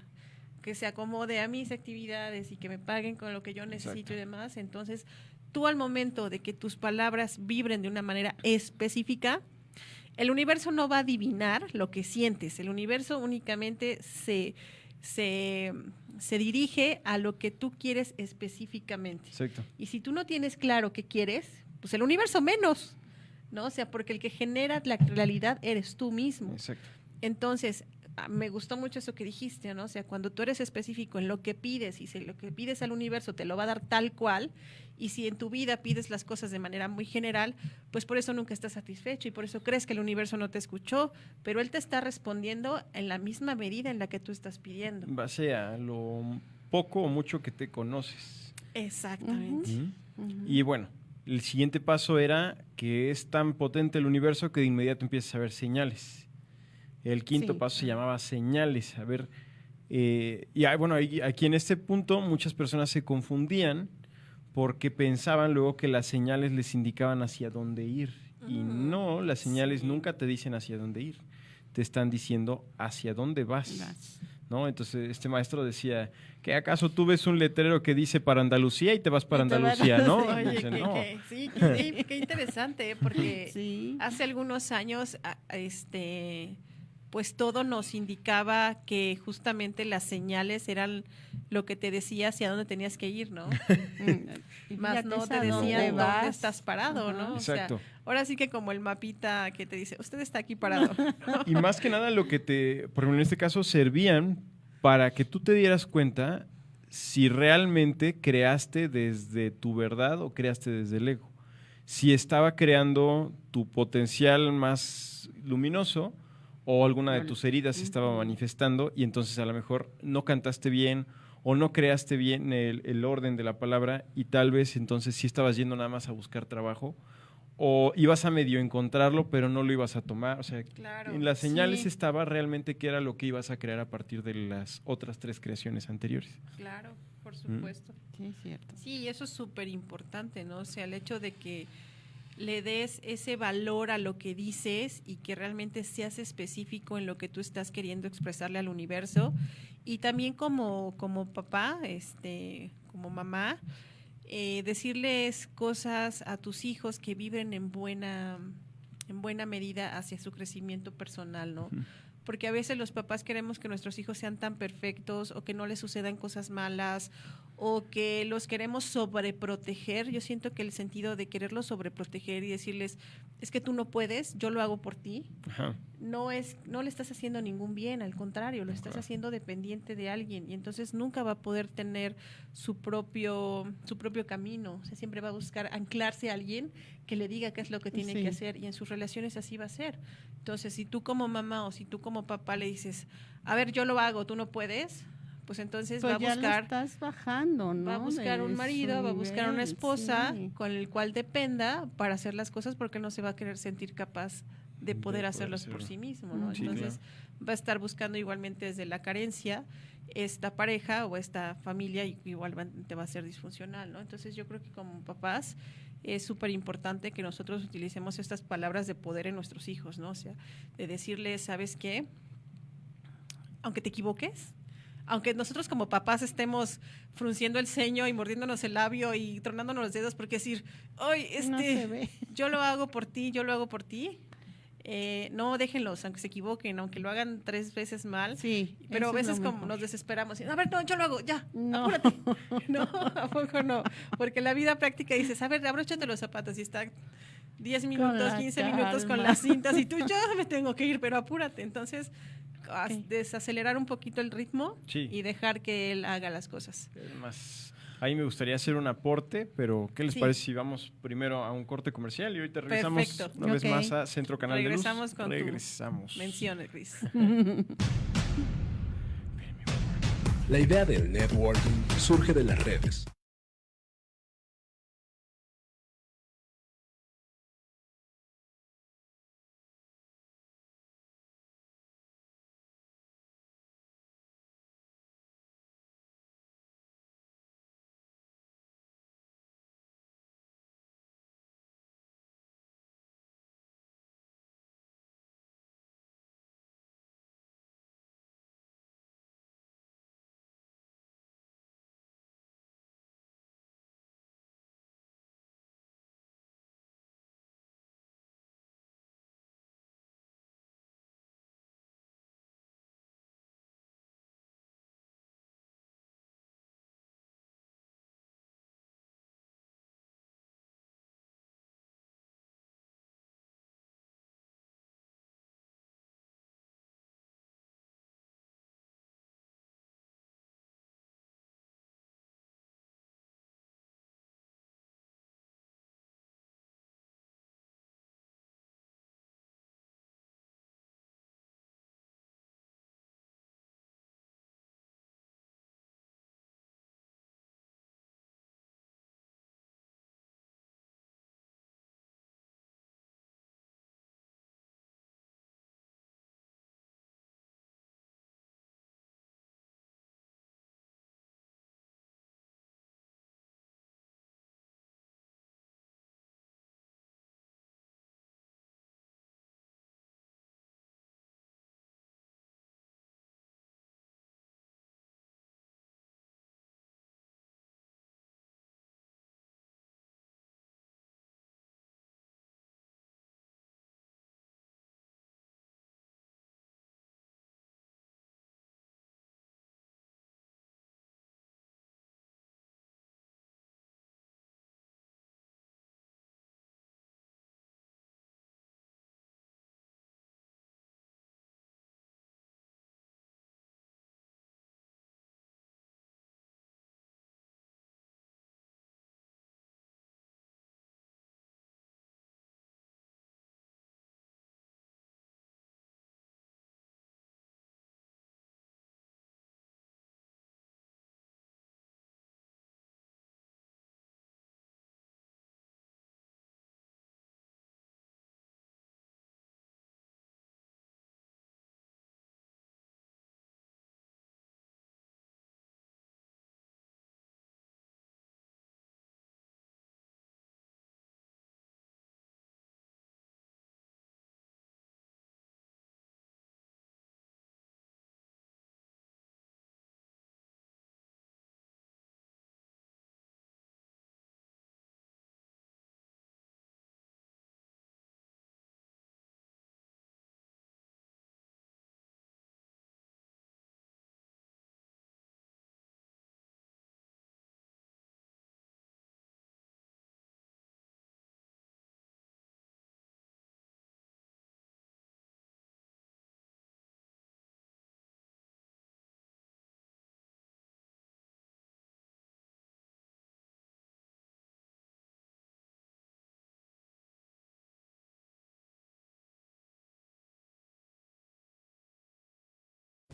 B: que se acomode a mis actividades y que me paguen con lo que yo necesito
D: Exacto.
B: y demás, entonces tú al momento de que tus palabras vibren de una manera específica, el universo no va a adivinar lo que sientes, el universo únicamente se dirige a lo que tú quieres específicamente.
D: Exacto.
B: Y si tú no tienes claro qué quieres, pues el universo menos, ¿no? O sea, porque el que genera la realidad eres tú mismo.
D: Exacto.
B: Entonces, me gustó mucho eso que dijiste, ¿no? O sea, cuando tú eres específico en lo que pides y si lo que pides al universo te lo va a dar tal cual, y si en tu vida pides las cosas de manera muy general, pues por eso nunca estás satisfecho y por eso crees que el universo no te escuchó, pero él te está respondiendo en la misma medida en la que tú estás pidiendo.
D: Base a lo poco o mucho que te conoces.
B: Exactamente.
D: Y bueno, el siguiente paso era que es tan potente el universo que de inmediato empiezas a ver señales. El quinto
C: Sí.
D: paso se llamaba señales. A ver, bueno, aquí en este punto muchas personas se confundían porque pensaban luego que las señales les indicaban hacia dónde ir. Y no, las señales
B: Sí.
D: nunca te dicen hacia dónde ir. Te están diciendo hacia dónde vas. ¿No? Entonces este maestro decía, ¿que acaso tú ves un letrero que dice para Andalucía y te vas para
C: Y te vas-
D: Andalucía, no?
B: Oye,
D: Dice, no.
B: sí, qué interesante, porque
C: Sí.
B: hace algunos años, pues todo nos indicaba que justamente las señales eran lo que te decía hacia dónde tenías que ir, ¿no?
C: Y
B: Más
C: fíjate,
B: no
C: es
B: te
C: a dónde
B: decían dónde
C: vas.
B: estás parado,
C: Ajá.
B: ¿no? O
D: Exacto.
B: sea, ahora sí que como el mapita que te dice, usted está aquí parado.
D: Y más que nada lo que por ejemplo, en este caso, servían para que tú te dieras cuenta si realmente creaste desde tu verdad o creaste desde el ego. Si estaba creando tu potencial más luminoso o alguna de tus heridas se estaba manifestando y entonces a lo mejor no cantaste bien o no creaste bien el orden de la palabra y tal vez entonces sí estabas yendo nada más a buscar trabajo o ibas a medio encontrarlo, pero no lo ibas a tomar. O sea,
B: Claro,
D: en las señales
B: sí.
D: estaba realmente qué era lo que ibas a crear a partir de las otras 3 creaciones anteriores.
B: Claro, por supuesto.
C: Sí, es cierto.
B: Sí, eso es súper importante, ¿no? O sea, el hecho de que le des ese valor a lo que dices y que realmente seas específico en lo que tú estás queriendo expresarle al universo. Y también como papá, como mamá, decirles cosas a tus hijos que vibren en buena medida hacia su crecimiento personal, ¿no? Porque a veces los papás queremos que nuestros hijos sean tan perfectos o que no les sucedan cosas malas o que los queremos sobreproteger. Yo siento que el sentido de quererlos sobreproteger y decirles, es que tú no puedes, yo lo hago por ti,
D: Ajá.
B: no le estás haciendo ningún bien, al contrario, lo estás haciendo dependiente de alguien y entonces nunca va a poder tener su propio camino. O sea, siempre va a buscar anclarse a alguien que le diga qué es lo que tiene
C: Sí.
B: que hacer y en sus relaciones así va a ser. Entonces, si tú como mamá o si tú como papá le dices, a ver, yo lo hago, tú no puedes, pues entonces
C: Pues
B: va a
C: ya lo
B: buscar
C: estás bajando, ¿no?
B: va a buscar
C: De
B: un
C: su
B: marido, va a buscar una
C: nivel,
B: esposa
C: sí.
B: con el cual dependa para hacer las cosas porque no se va a querer sentir capaz de poder hacerlas por
D: hacerlo.
B: sí mismo, ¿no?
C: Sí,
B: Entonces va a estar buscando igualmente desde la carencia esta pareja o esta familia y igualmente va a ser disfuncional, ¿no? Entonces yo creo que como papás es súper importante que nosotros utilicemos estas palabras de poder en nuestros hijos, ¿no? O sea, de decirles, ¿sabes qué? Aunque te equivoques, aunque nosotros como papás estemos frunciendo el ceño y mordiéndonos el labio y tronándonos los dedos porque decir, hoy
C: No se ve.
B: yo lo hago por ti, No, déjenlos, aunque se equivoquen, aunque lo hagan 3 veces mal.
C: Sí,
B: Pero a
C: eso es
B: veces
C: lo
B: como
C: mejor.
B: nos desesperamos. A ver, no, yo lo hago, ya,
C: No.
B: apúrate. No, ¿a poco no? Porque la vida práctica dices, a ver, abróchate los zapatos y está 10 minutos,
C: la
B: 15 minutos con
C: calma.
B: las cintas y tú ya me tengo que ir, pero apúrate. Entonces,
C: Ok.
B: desacelerar un poquito el ritmo
D: Sí.
B: y dejar que él haga las cosas.
D: Además, ahí me gustaría hacer un aporte, pero ¿qué les
B: Sí.
D: parece si vamos primero a un corte comercial y ahorita regresamos
B: Perfecto.
D: una vez
C: Ok.
D: más a Centro Canal
B: Regresamos
D: de Luz?
B: con tu
D: Regresamos.
B: Menciones, Cris.
E: La idea del networking surge de las redes.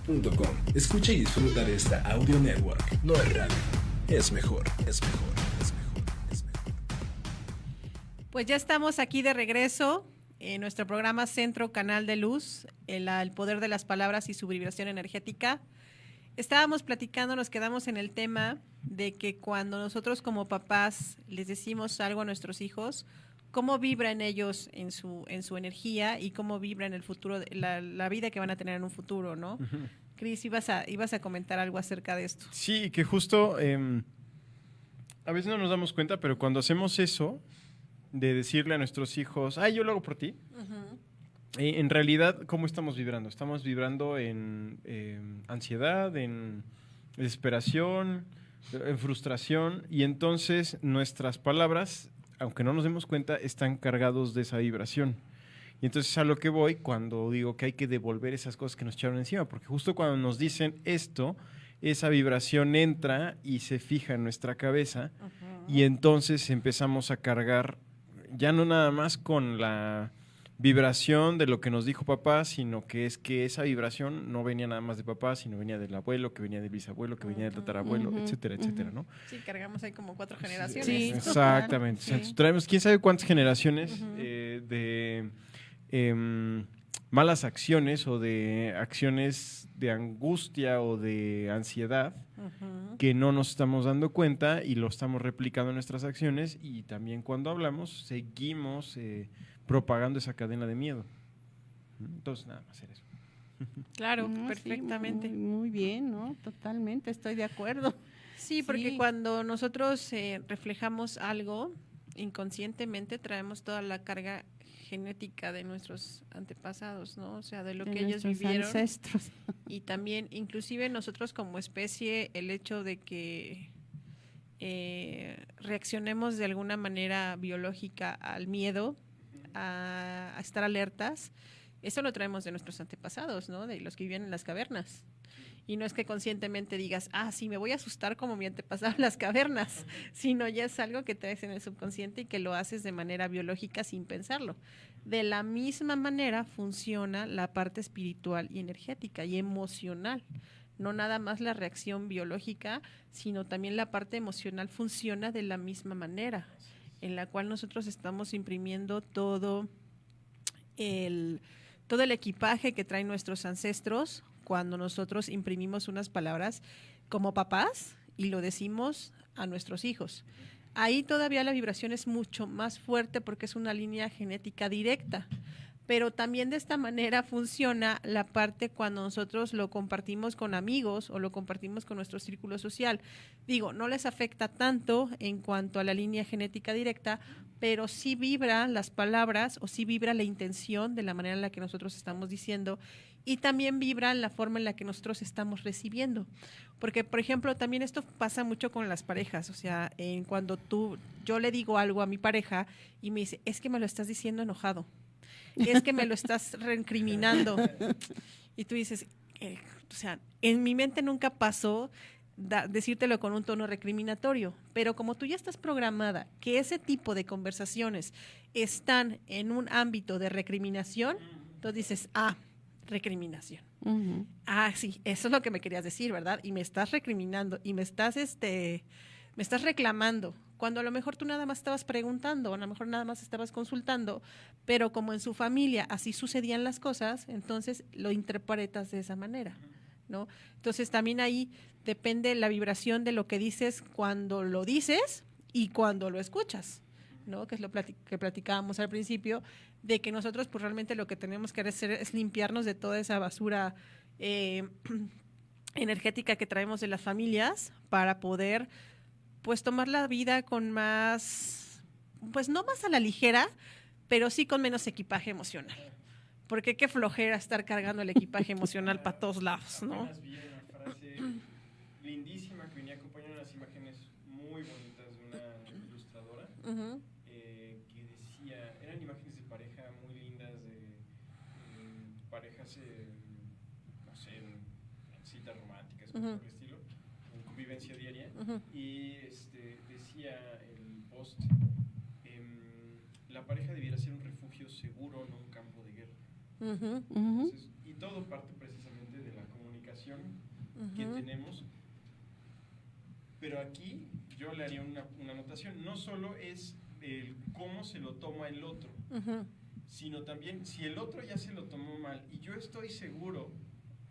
E: .com. Escucha y disfruta de esta audio network. No es radio. Es mejor, es mejor, es mejor, es mejor.
B: Pues ya estamos aquí de regreso en nuestro programa Centro Canal de Luz, el poder de las palabras y su vibración energética. Estábamos platicando, nos quedamos en el tema de que cuando nosotros como papás les decimos algo a nuestros hijos, cómo vibra en ellos en su energía y cómo vibra en el futuro, la vida que van a tener en un futuro, ¿no?
D: Ujú.
B: Cris, ibas a comentar algo acerca de esto.
D: Sí, que justo a veces no nos damos cuenta, pero cuando hacemos eso de decirle a nuestros hijos, ay, yo lo hago por ti, En realidad, ¿cómo estamos vibrando? Estamos vibrando en ansiedad, en desesperación, en frustración, y entonces nuestras palabras, aunque no nos demos cuenta, están cargados de esa vibración. Y entonces a lo que voy cuando digo que hay que devolver esas cosas que nos echaron encima, porque justo cuando nos dicen esto, esa vibración entra y se fija en nuestra cabeza, y entonces empezamos a cargar, ya no nada más con la vibración de lo que nos dijo papá, sino que es que esa vibración no venía nada más de papá, sino venía del abuelo, que venía del bisabuelo, que venía del tatarabuelo, etcétera, etcétera, ¿no?
B: Sí, cargamos ahí como 4 generaciones.
C: Sí.
D: Exactamente.
C: Sí.
D: O sea, traemos quién sabe cuántas generaciones de malas acciones o de acciones de angustia o de ansiedad que no nos estamos dando cuenta y lo estamos replicando en nuestras acciones, y también cuando hablamos seguimos propagando esa cadena de miedo. Entonces, nada más era eso.
B: Claro,
C: No, sí,
B: perfectamente.
C: muy bien, ¿no? Totalmente, estoy de acuerdo.
B: Sí, porque
C: Sí.
B: cuando nosotros reflejamos algo, inconscientemente traemos toda la carga genética de nuestros antepasados, ¿no? O sea, de lo
C: De
B: que ellos
C: nuestros
B: vivieron.
C: ancestros.
B: Y también, inclusive nosotros como especie, el hecho de que reaccionemos de alguna manera biológica al miedo, a estar alertas, eso lo traemos de nuestros antepasados, ¿no? De los que vivían en las cavernas. Y no es que conscientemente digas, sí, me voy a asustar como mi antepasado en las cavernas, sino ya es algo que traes en el subconsciente y que lo haces de manera biológica sin pensarlo. De la misma manera funciona la parte espiritual y energética y emocional. No nada más la reacción biológica, sino también la parte emocional funciona de la misma manera, en la cual nosotros estamos imprimiendo todo el equipaje que traen nuestros ancestros cuando nosotros imprimimos unas palabras como papás y lo decimos a nuestros hijos. Ahí todavía la vibración es mucho más fuerte porque es una línea genética directa. Pero también de esta manera funciona la parte cuando nosotros lo compartimos con amigos o lo compartimos con nuestro círculo social. Digo, no les afecta tanto en cuanto a la línea genética directa, pero sí vibra las palabras o sí vibra la intención de la manera en la que nosotros estamos diciendo, y también vibra la forma en la que nosotros estamos recibiendo. Porque, por ejemplo, también esto pasa mucho con las parejas. O sea, cuando yo le digo algo a mi pareja y me dice, es que me lo estás diciendo enojado. Es que me lo estás recriminando. Y tú dices, o sea, en mi mente nunca pasó decírtelo con un tono recriminatorio, pero como tú ya estás programada que ese tipo de conversaciones están en un ámbito de recriminación, tú dices, recriminación. Sí, eso es lo que me querías decir, ¿verdad? Y me estás recriminando y me estás reclamando, cuando a lo mejor tú nada más estabas preguntando, o a lo mejor nada más estabas consultando, pero como en su familia así sucedían las cosas, entonces lo interpretas de esa manera, ¿no? Entonces también ahí depende la vibración de lo que dices cuando lo dices y cuando lo escuchas, ¿no? Que es lo que platicábamos al principio, de que nosotros pues realmente lo que tenemos que hacer es limpiarnos de toda esa basura energética que traemos de las familias para poder pues tomar la vida con más, pues no más a la ligera, pero sí con menos equipaje emocional. Porque qué flojera estar cargando el equipaje emocional para todos lados, ¿no?
D: Apenas vi una frase lindísima que venía acompañada de unas imágenes muy bonitas de una ilustradora, que decía, eran imágenes de pareja muy lindas, de parejas, no sé, en citas románticas, por el estilo, en convivencia diaria, y decía el post, la pareja debiera ser un refugio seguro, no un campo de guerra. Entonces, y todo parte precisamente de la comunicación que tenemos, pero aquí yo le haría una anotación, no solo es el cómo se lo toma el otro, sino también si el otro ya se lo tomó mal y yo estoy seguro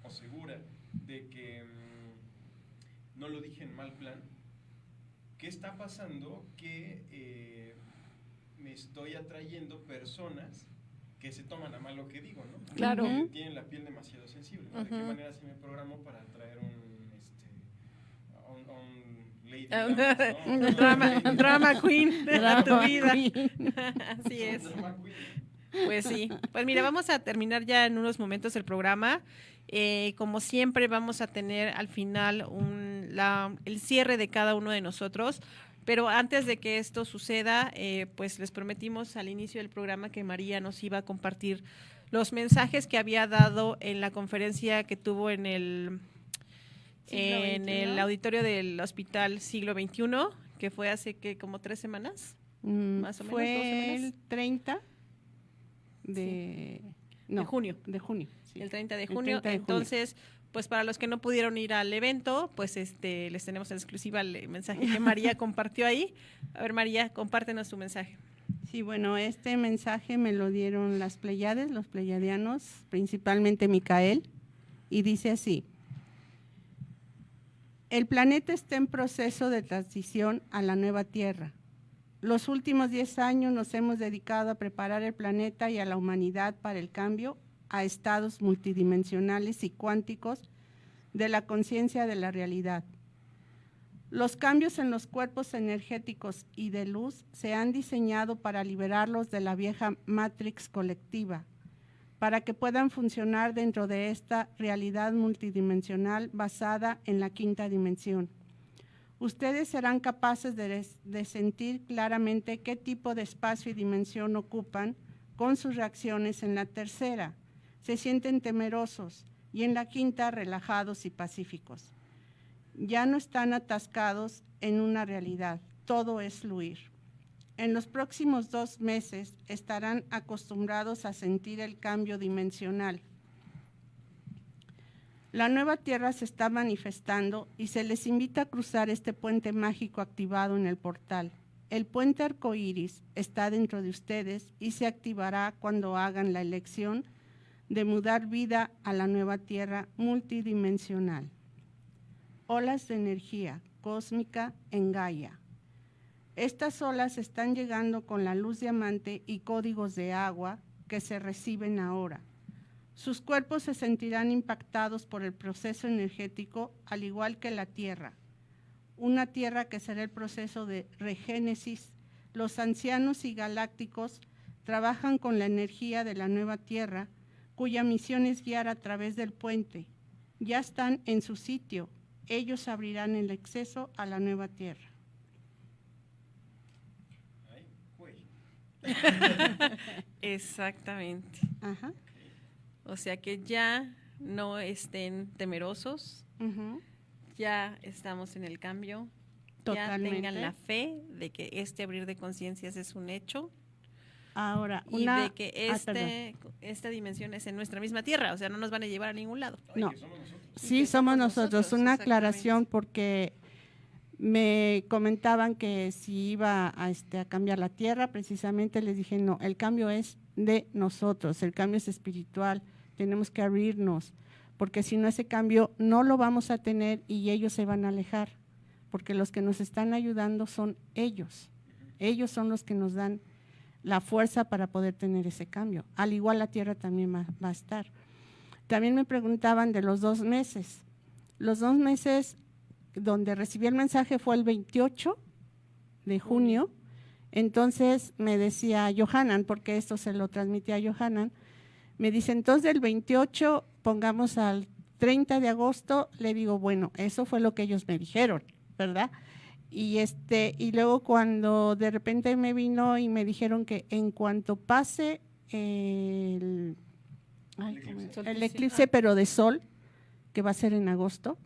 D: o segura de que no lo dije en mal plan, ¿qué está pasando? Que me estoy atrayendo personas que se toman a mal lo que digo, ¿no?
B: Claro.
D: Que tienen la piel demasiado sensible, ¿no? ¿De qué manera se me programó para atraer un lady
B: ¿no? un drama queen a tu vida. Así es.
D: Un drama queen.
B: Pues sí, pues mira, vamos a terminar ya en unos momentos el programa. Como siempre vamos a tener al final el cierre de cada uno de nosotros, pero antes de que esto suceda, pues les prometimos al inicio del programa que María nos iba a compartir los mensajes que había dado en la conferencia que tuvo en el auditorio del Hospital Siglo XXI, que fue hace como 3 semanas, más o menos, 2
C: Fue
B: semanas.
C: el 30 de junio. De junio, sí.
B: El 30 de
C: El
B: junio.
C: 30 de junio.
B: Entonces, pues para los que no pudieron ir al evento, pues les tenemos en exclusiva el mensaje que María compartió ahí. A ver, María, compártenos tu mensaje.
C: Sí, bueno, este mensaje me lo dieron las Pleiades, los pleiadianos, principalmente Micael, y dice así: el planeta está en proceso de transición a la nueva Tierra. Los últimos 10 años nos hemos dedicado a preparar el planeta y a la humanidad para el cambio a estados multidimensionales y cuánticos de la conciencia de la realidad. Los cambios en los cuerpos energéticos y de luz se han diseñado para liberarlos de la vieja matrix colectiva, para que puedan funcionar dentro de esta realidad multidimensional basada en la quinta dimensión. Ustedes serán capaces de sentir claramente qué tipo de espacio y dimensión ocupan con sus reacciones en la tercera. Se sienten temerosos y en la quinta relajados y pacíficos. Ya no están atascados en una realidad, todo es fluir. En los próximos 2 meses estarán acostumbrados a sentir el cambio dimensional. La nueva Tierra se está manifestando y se les invita a cruzar este puente mágico activado en el portal. El puente arcoíris está dentro de ustedes y se activará cuando hagan la elección de mudar vida a la nueva Tierra multidimensional. Olas de energía cósmica en Gaia. Estas olas están llegando con la luz diamante y códigos de agua que se reciben ahora. Sus cuerpos se sentirán impactados por el proceso energético, al igual que la Tierra. Una Tierra que será el proceso de regénesis. Los ancianos y galácticos trabajan con la energía de la nueva Tierra, cuya misión es guiar a través del puente. Ya están en su sitio. Ellos abrirán el acceso a la nueva Tierra.
B: Exactamente.
C: Ajá.
B: O sea que ya no estén temerosos,
C: Uh-huh.
B: ya estamos en el cambio,
C: Totalmente.
B: ya tengan la fe de que este abrir de conciencias es un hecho
C: Ahora,
B: y de que esta dimensión es en nuestra misma tierra, o sea, no nos van a llevar a ningún lado.
C: No,
B: Y
C: sí,
B: que
C: somos nosotros. Una
B: exactamente.
C: aclaración porque me comentaban que si iba a cambiar la tierra, precisamente les dije, no, el cambio es de nosotros, el cambio es espiritual, tenemos que abrirnos, porque si no ese cambio no lo vamos a tener y ellos se van a alejar, porque los que nos están ayudando son ellos son los que nos dan la fuerza para poder tener ese cambio, al igual la tierra también va a estar. También me preguntaban de los 2 meses, los 2 meses donde recibí el mensaje fue el 28 de junio, entonces me decía Johanan, porque esto se lo transmití a Johanan, me dice, entonces del 28 pongamos al 30 de agosto, le digo, bueno, eso fue lo que ellos me dijeron, ¿verdad? Y luego cuando de repente me vino y me dijeron que en cuanto pase el eclipse, pero de sol, que va a ser en agosto,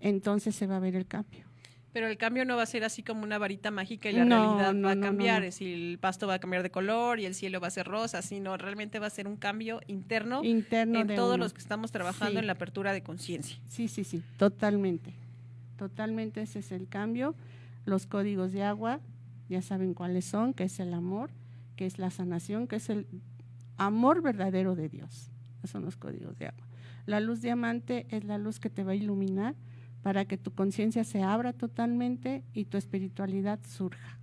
C: entonces se va a ver el cambio.
B: Pero el cambio no va a ser así como una varita mágica y la
C: No,
B: realidad
C: no,
B: va a
C: no,
B: cambiar,
C: no.
B: es decir, el pasto va a cambiar de color y el cielo va a ser rosa, sino realmente va a ser un cambio interno en
C: de
B: todos
C: uno.
B: los que estamos trabajando
C: Sí.
B: en la apertura de conciencia.
C: Sí, totalmente. Totalmente ese es el cambio. Los códigos de agua, ya saben cuáles son, que es el amor, que es la sanación, que es el amor verdadero de Dios. Esos son los códigos de agua. La luz diamante es la luz que te va a iluminar para que tu conciencia se abra totalmente y tu espiritualidad surja.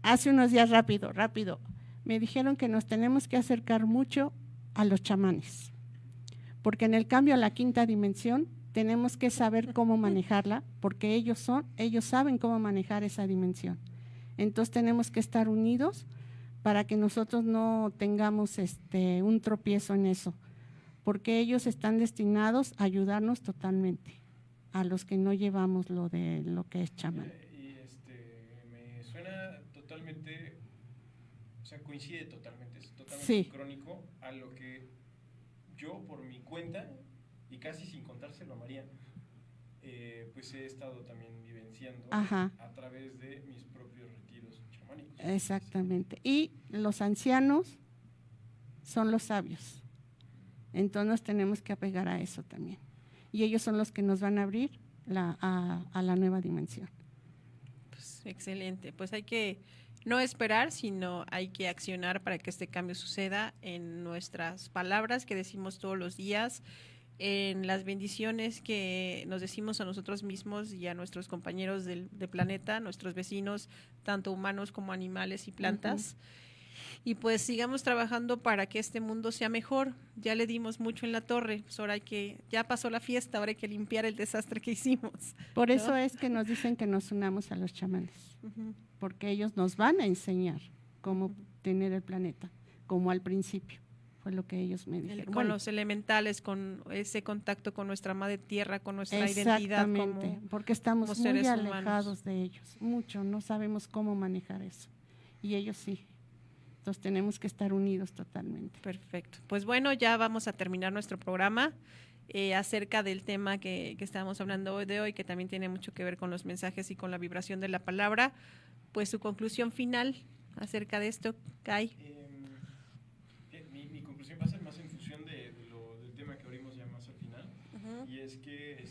C: Hace unos días, rápido, me dijeron que nos tenemos que acercar mucho a los chamanes, porque en el cambio a la quinta dimensión tenemos que saber cómo manejarla, porque ellos saben cómo manejar esa dimensión. Entonces tenemos que estar unidos para que nosotros no tengamos un tropiezo en eso, porque ellos están destinados a ayudarnos totalmente a los que no llevamos lo de lo que es chamán.
D: Y me suena totalmente, o sea, coincide totalmente, es totalmente
C: Sí.
D: sincrónico a lo que yo por mi cuenta, y casi sin contárselo a María, pues he estado también vivenciando
C: Ajá.
D: a través de mis propios retiros chamánicos.
C: Exactamente. Y los ancianos son los sabios. Entonces nos tenemos que apegar a eso también. Y ellos son los que nos van a abrir a la nueva dimensión.
B: Pues, excelente. Pues hay que no esperar, sino hay que accionar para que este cambio suceda en nuestras palabras que decimos todos los días, en las bendiciones que nos decimos a nosotros mismos y a nuestros compañeros del planeta, nuestros vecinos, tanto humanos como animales y plantas. Y pues sigamos trabajando para que este mundo sea mejor. Ya le dimos mucho en la torre, pues ahora ya pasó la fiesta, ahora hay que limpiar el desastre que hicimos.
C: Por
B: ¿no?
C: eso es que nos dicen que nos unamos a los chamanes,
B: Ujú.
C: porque ellos nos van a enseñar cómo tener el planeta, como al principio. Fue lo que ellos me dijeron.
B: Con los elementales, con ese contacto con nuestra madre tierra, con nuestra identidad
C: exactamente,
B: como,
C: porque estamos
B: como
C: muy
B: seres
C: alejados
B: humanos.
C: de ellos, mucho, no sabemos cómo manejar eso. Y ellos sí. Entonces tenemos que estar unidos totalmente.
B: Perfecto. Pues bueno, ya vamos a terminar nuestro programa acerca del tema que estábamos hablando hoy de hoy, que también tiene mucho que ver con los mensajes y con la vibración de la palabra. Pues su conclusión final acerca de esto, Kai.
D: Mi conclusión va a ser más en función del tema que abrimos ya más al final, y es que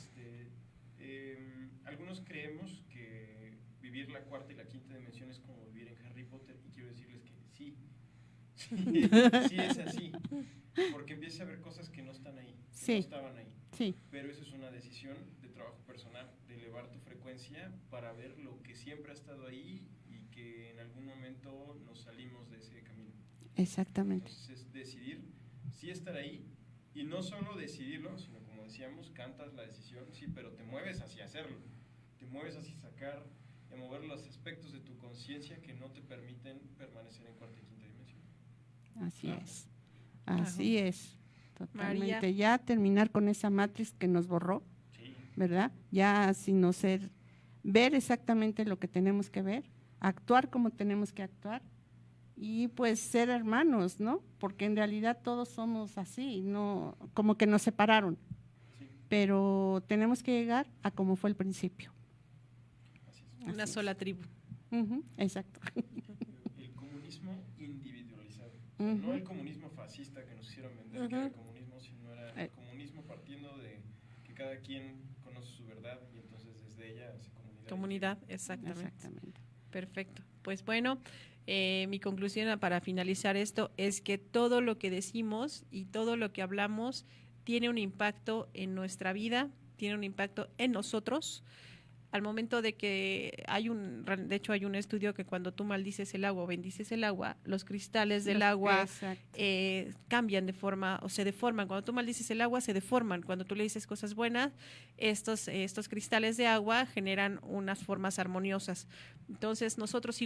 D: algunos creemos que vivir la cuarta y la quinta dimensión es como vivir en Harry Potter, y quiero decirles que sí, sí es así, porque empieza a ver cosas que no están ahí, que
C: Sí.
D: no estaban ahí,
C: Sí,
D: pero eso es una decisión de trabajo personal, de elevar tu frecuencia para ver lo que siempre ha estado ahí y que en algún momento nos salimos de ese camino.
C: exactamente.
D: Entonces es decidir sí estar ahí, y no solo decidirlo, sino como decíamos, cantas la decisión, sí, pero te mueves hacia hacerlo, te mueves hacia sacar, y mover los aspectos de tu conciencia que no te permiten permanecer en cuarta y quinta dimensión.
C: Así
D: Claro.
C: es. Así es. Totalmente.
B: María.
C: Ya terminar con esa matriz que nos borró,
D: Sí.
C: ¿verdad? Ya sino ver exactamente lo que tenemos que ver, actuar como tenemos que actuar y pues ser hermanos, ¿no? Porque en realidad todos somos así, no, como que nos separaron,
D: Sí,
C: pero tenemos que llegar a como fue el principio.
D: así es.
B: Una
C: Así
B: sola
C: es.
B: tribu.
C: Ujú, exacto.
D: El comunismo individualizado. O sea, no
C: Ujú.
D: el comunismo fascista que nos hicieron vender, que era el comunismo, sino era el
C: Eh.
D: comunismo partiendo de que cada quien conoce su verdad y entonces desde ella hace comunidad.
B: Comunidad, exactamente.
C: Exactamente.
B: Perfecto. Pues bueno, mi conclusión para finalizar esto es que todo lo que decimos y todo lo que hablamos tiene un impacto en nuestra vida, tiene un impacto en nosotros. Al momento de que de hecho hay un estudio que cuando tú maldices el agua o bendices el agua, los cristales del agua
C: Exacto.
B: cambian de forma o se deforman. Cuando tú maldices el agua, se deforman. Cuando tú le dices cosas buenas, estos cristales de agua generan unas formas armoniosas. Entonces, nosotros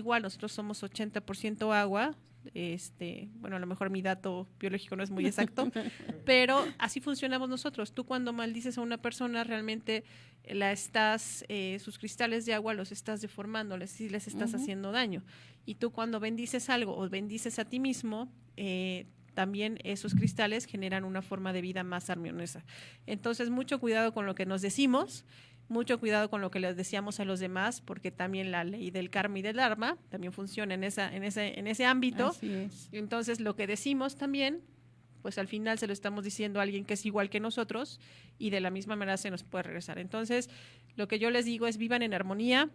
B: somos 80% agua. Bueno, a lo mejor mi dato biológico no es muy exacto, pero así funcionamos nosotros. Tú cuando maldices a una persona, realmente sus cristales de agua los estás deformando, les estás
C: Ujú.
B: haciendo daño. Y tú cuando bendices algo o bendices a ti mismo, también esos cristales generan una forma de vida más armoniosa. Entonces, mucho cuidado con lo que nos decimos, mucho cuidado con lo que les decíamos a los demás, porque también la ley del karma y del dharma también funciona en ese ámbito.
C: Así es.
B: Entonces, lo que decimos también, pues al final se lo estamos diciendo a alguien que es igual que nosotros y de la misma manera se nos puede regresar. Entonces, lo que yo les digo es vivan en armonía,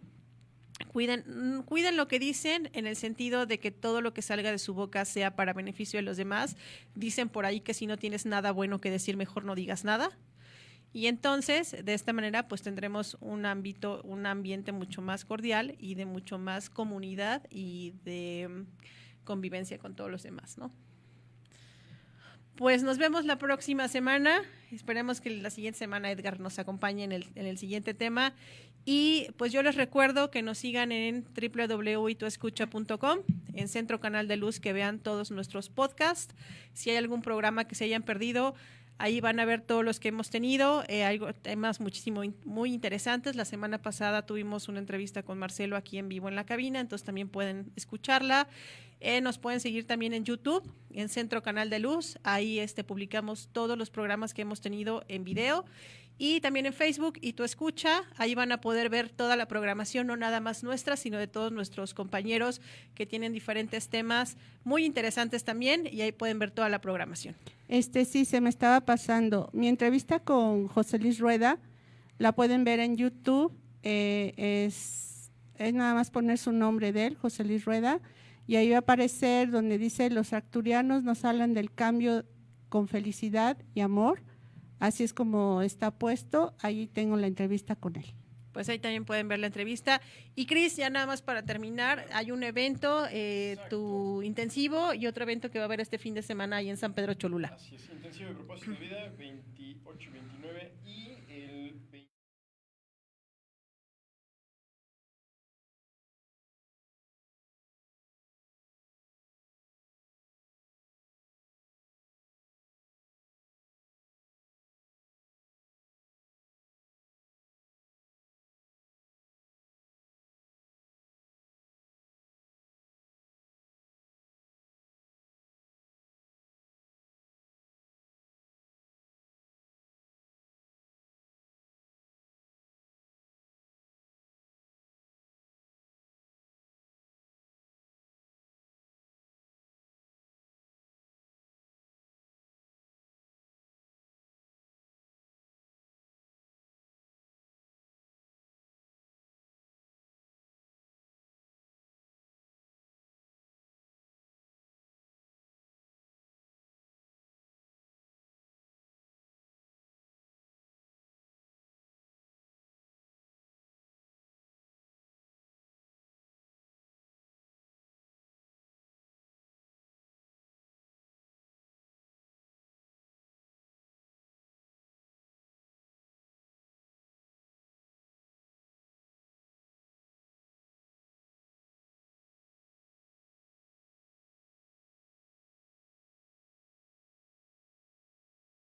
B: cuiden lo que dicen en el sentido de que todo lo que salga de su boca sea para beneficio de los demás. Dicen por ahí que si no tienes nada bueno que decir, mejor no digas nada. Y entonces, de esta manera, pues tendremos un ambiente mucho más cordial y de mucho más comunidad y de convivencia con todos los demás, ¿no? Pues nos vemos la próxima semana. Esperemos que la siguiente semana Edgar nos acompañe en el siguiente tema. Y pues yo les recuerdo que nos sigan en www.ituescucha.com, en Centro Canal de Luz, que vean todos nuestros podcasts. Si hay algún programa que se hayan perdido, ahí van a ver todos los que hemos tenido. Hay temas muy interesantes. La semana pasada tuvimos una entrevista con Marcelo aquí en vivo en la cabina, entonces también pueden escucharla. Nos pueden seguir también en YouTube, en Centro Canal de Luz. Ahí publicamos todos los programas que hemos tenido en video. Y también en Facebook, y Tu Escucha, ahí van a poder ver toda la programación, no nada más nuestra, sino de todos nuestros compañeros que tienen diferentes temas muy interesantes también, y ahí pueden ver toda la programación.
C: Sí, se me estaba pasando. Mi entrevista con José Luis Rueda la pueden ver en YouTube. Es nada más poner su nombre de él, José Luis Rueda, y ahí va a aparecer donde dice: los arcturianos nos hablan del cambio con felicidad y amor. Así es como está puesto. Ahí tengo la entrevista con él.
B: Pues ahí también pueden ver la entrevista. Y Cris, ya nada más para terminar, hay un evento, tu intensivo, y otro evento que va a haber este fin de semana ahí en San Pedro Cholula.
D: Así es, intensivo de propósito de vida, 28 y 29, y el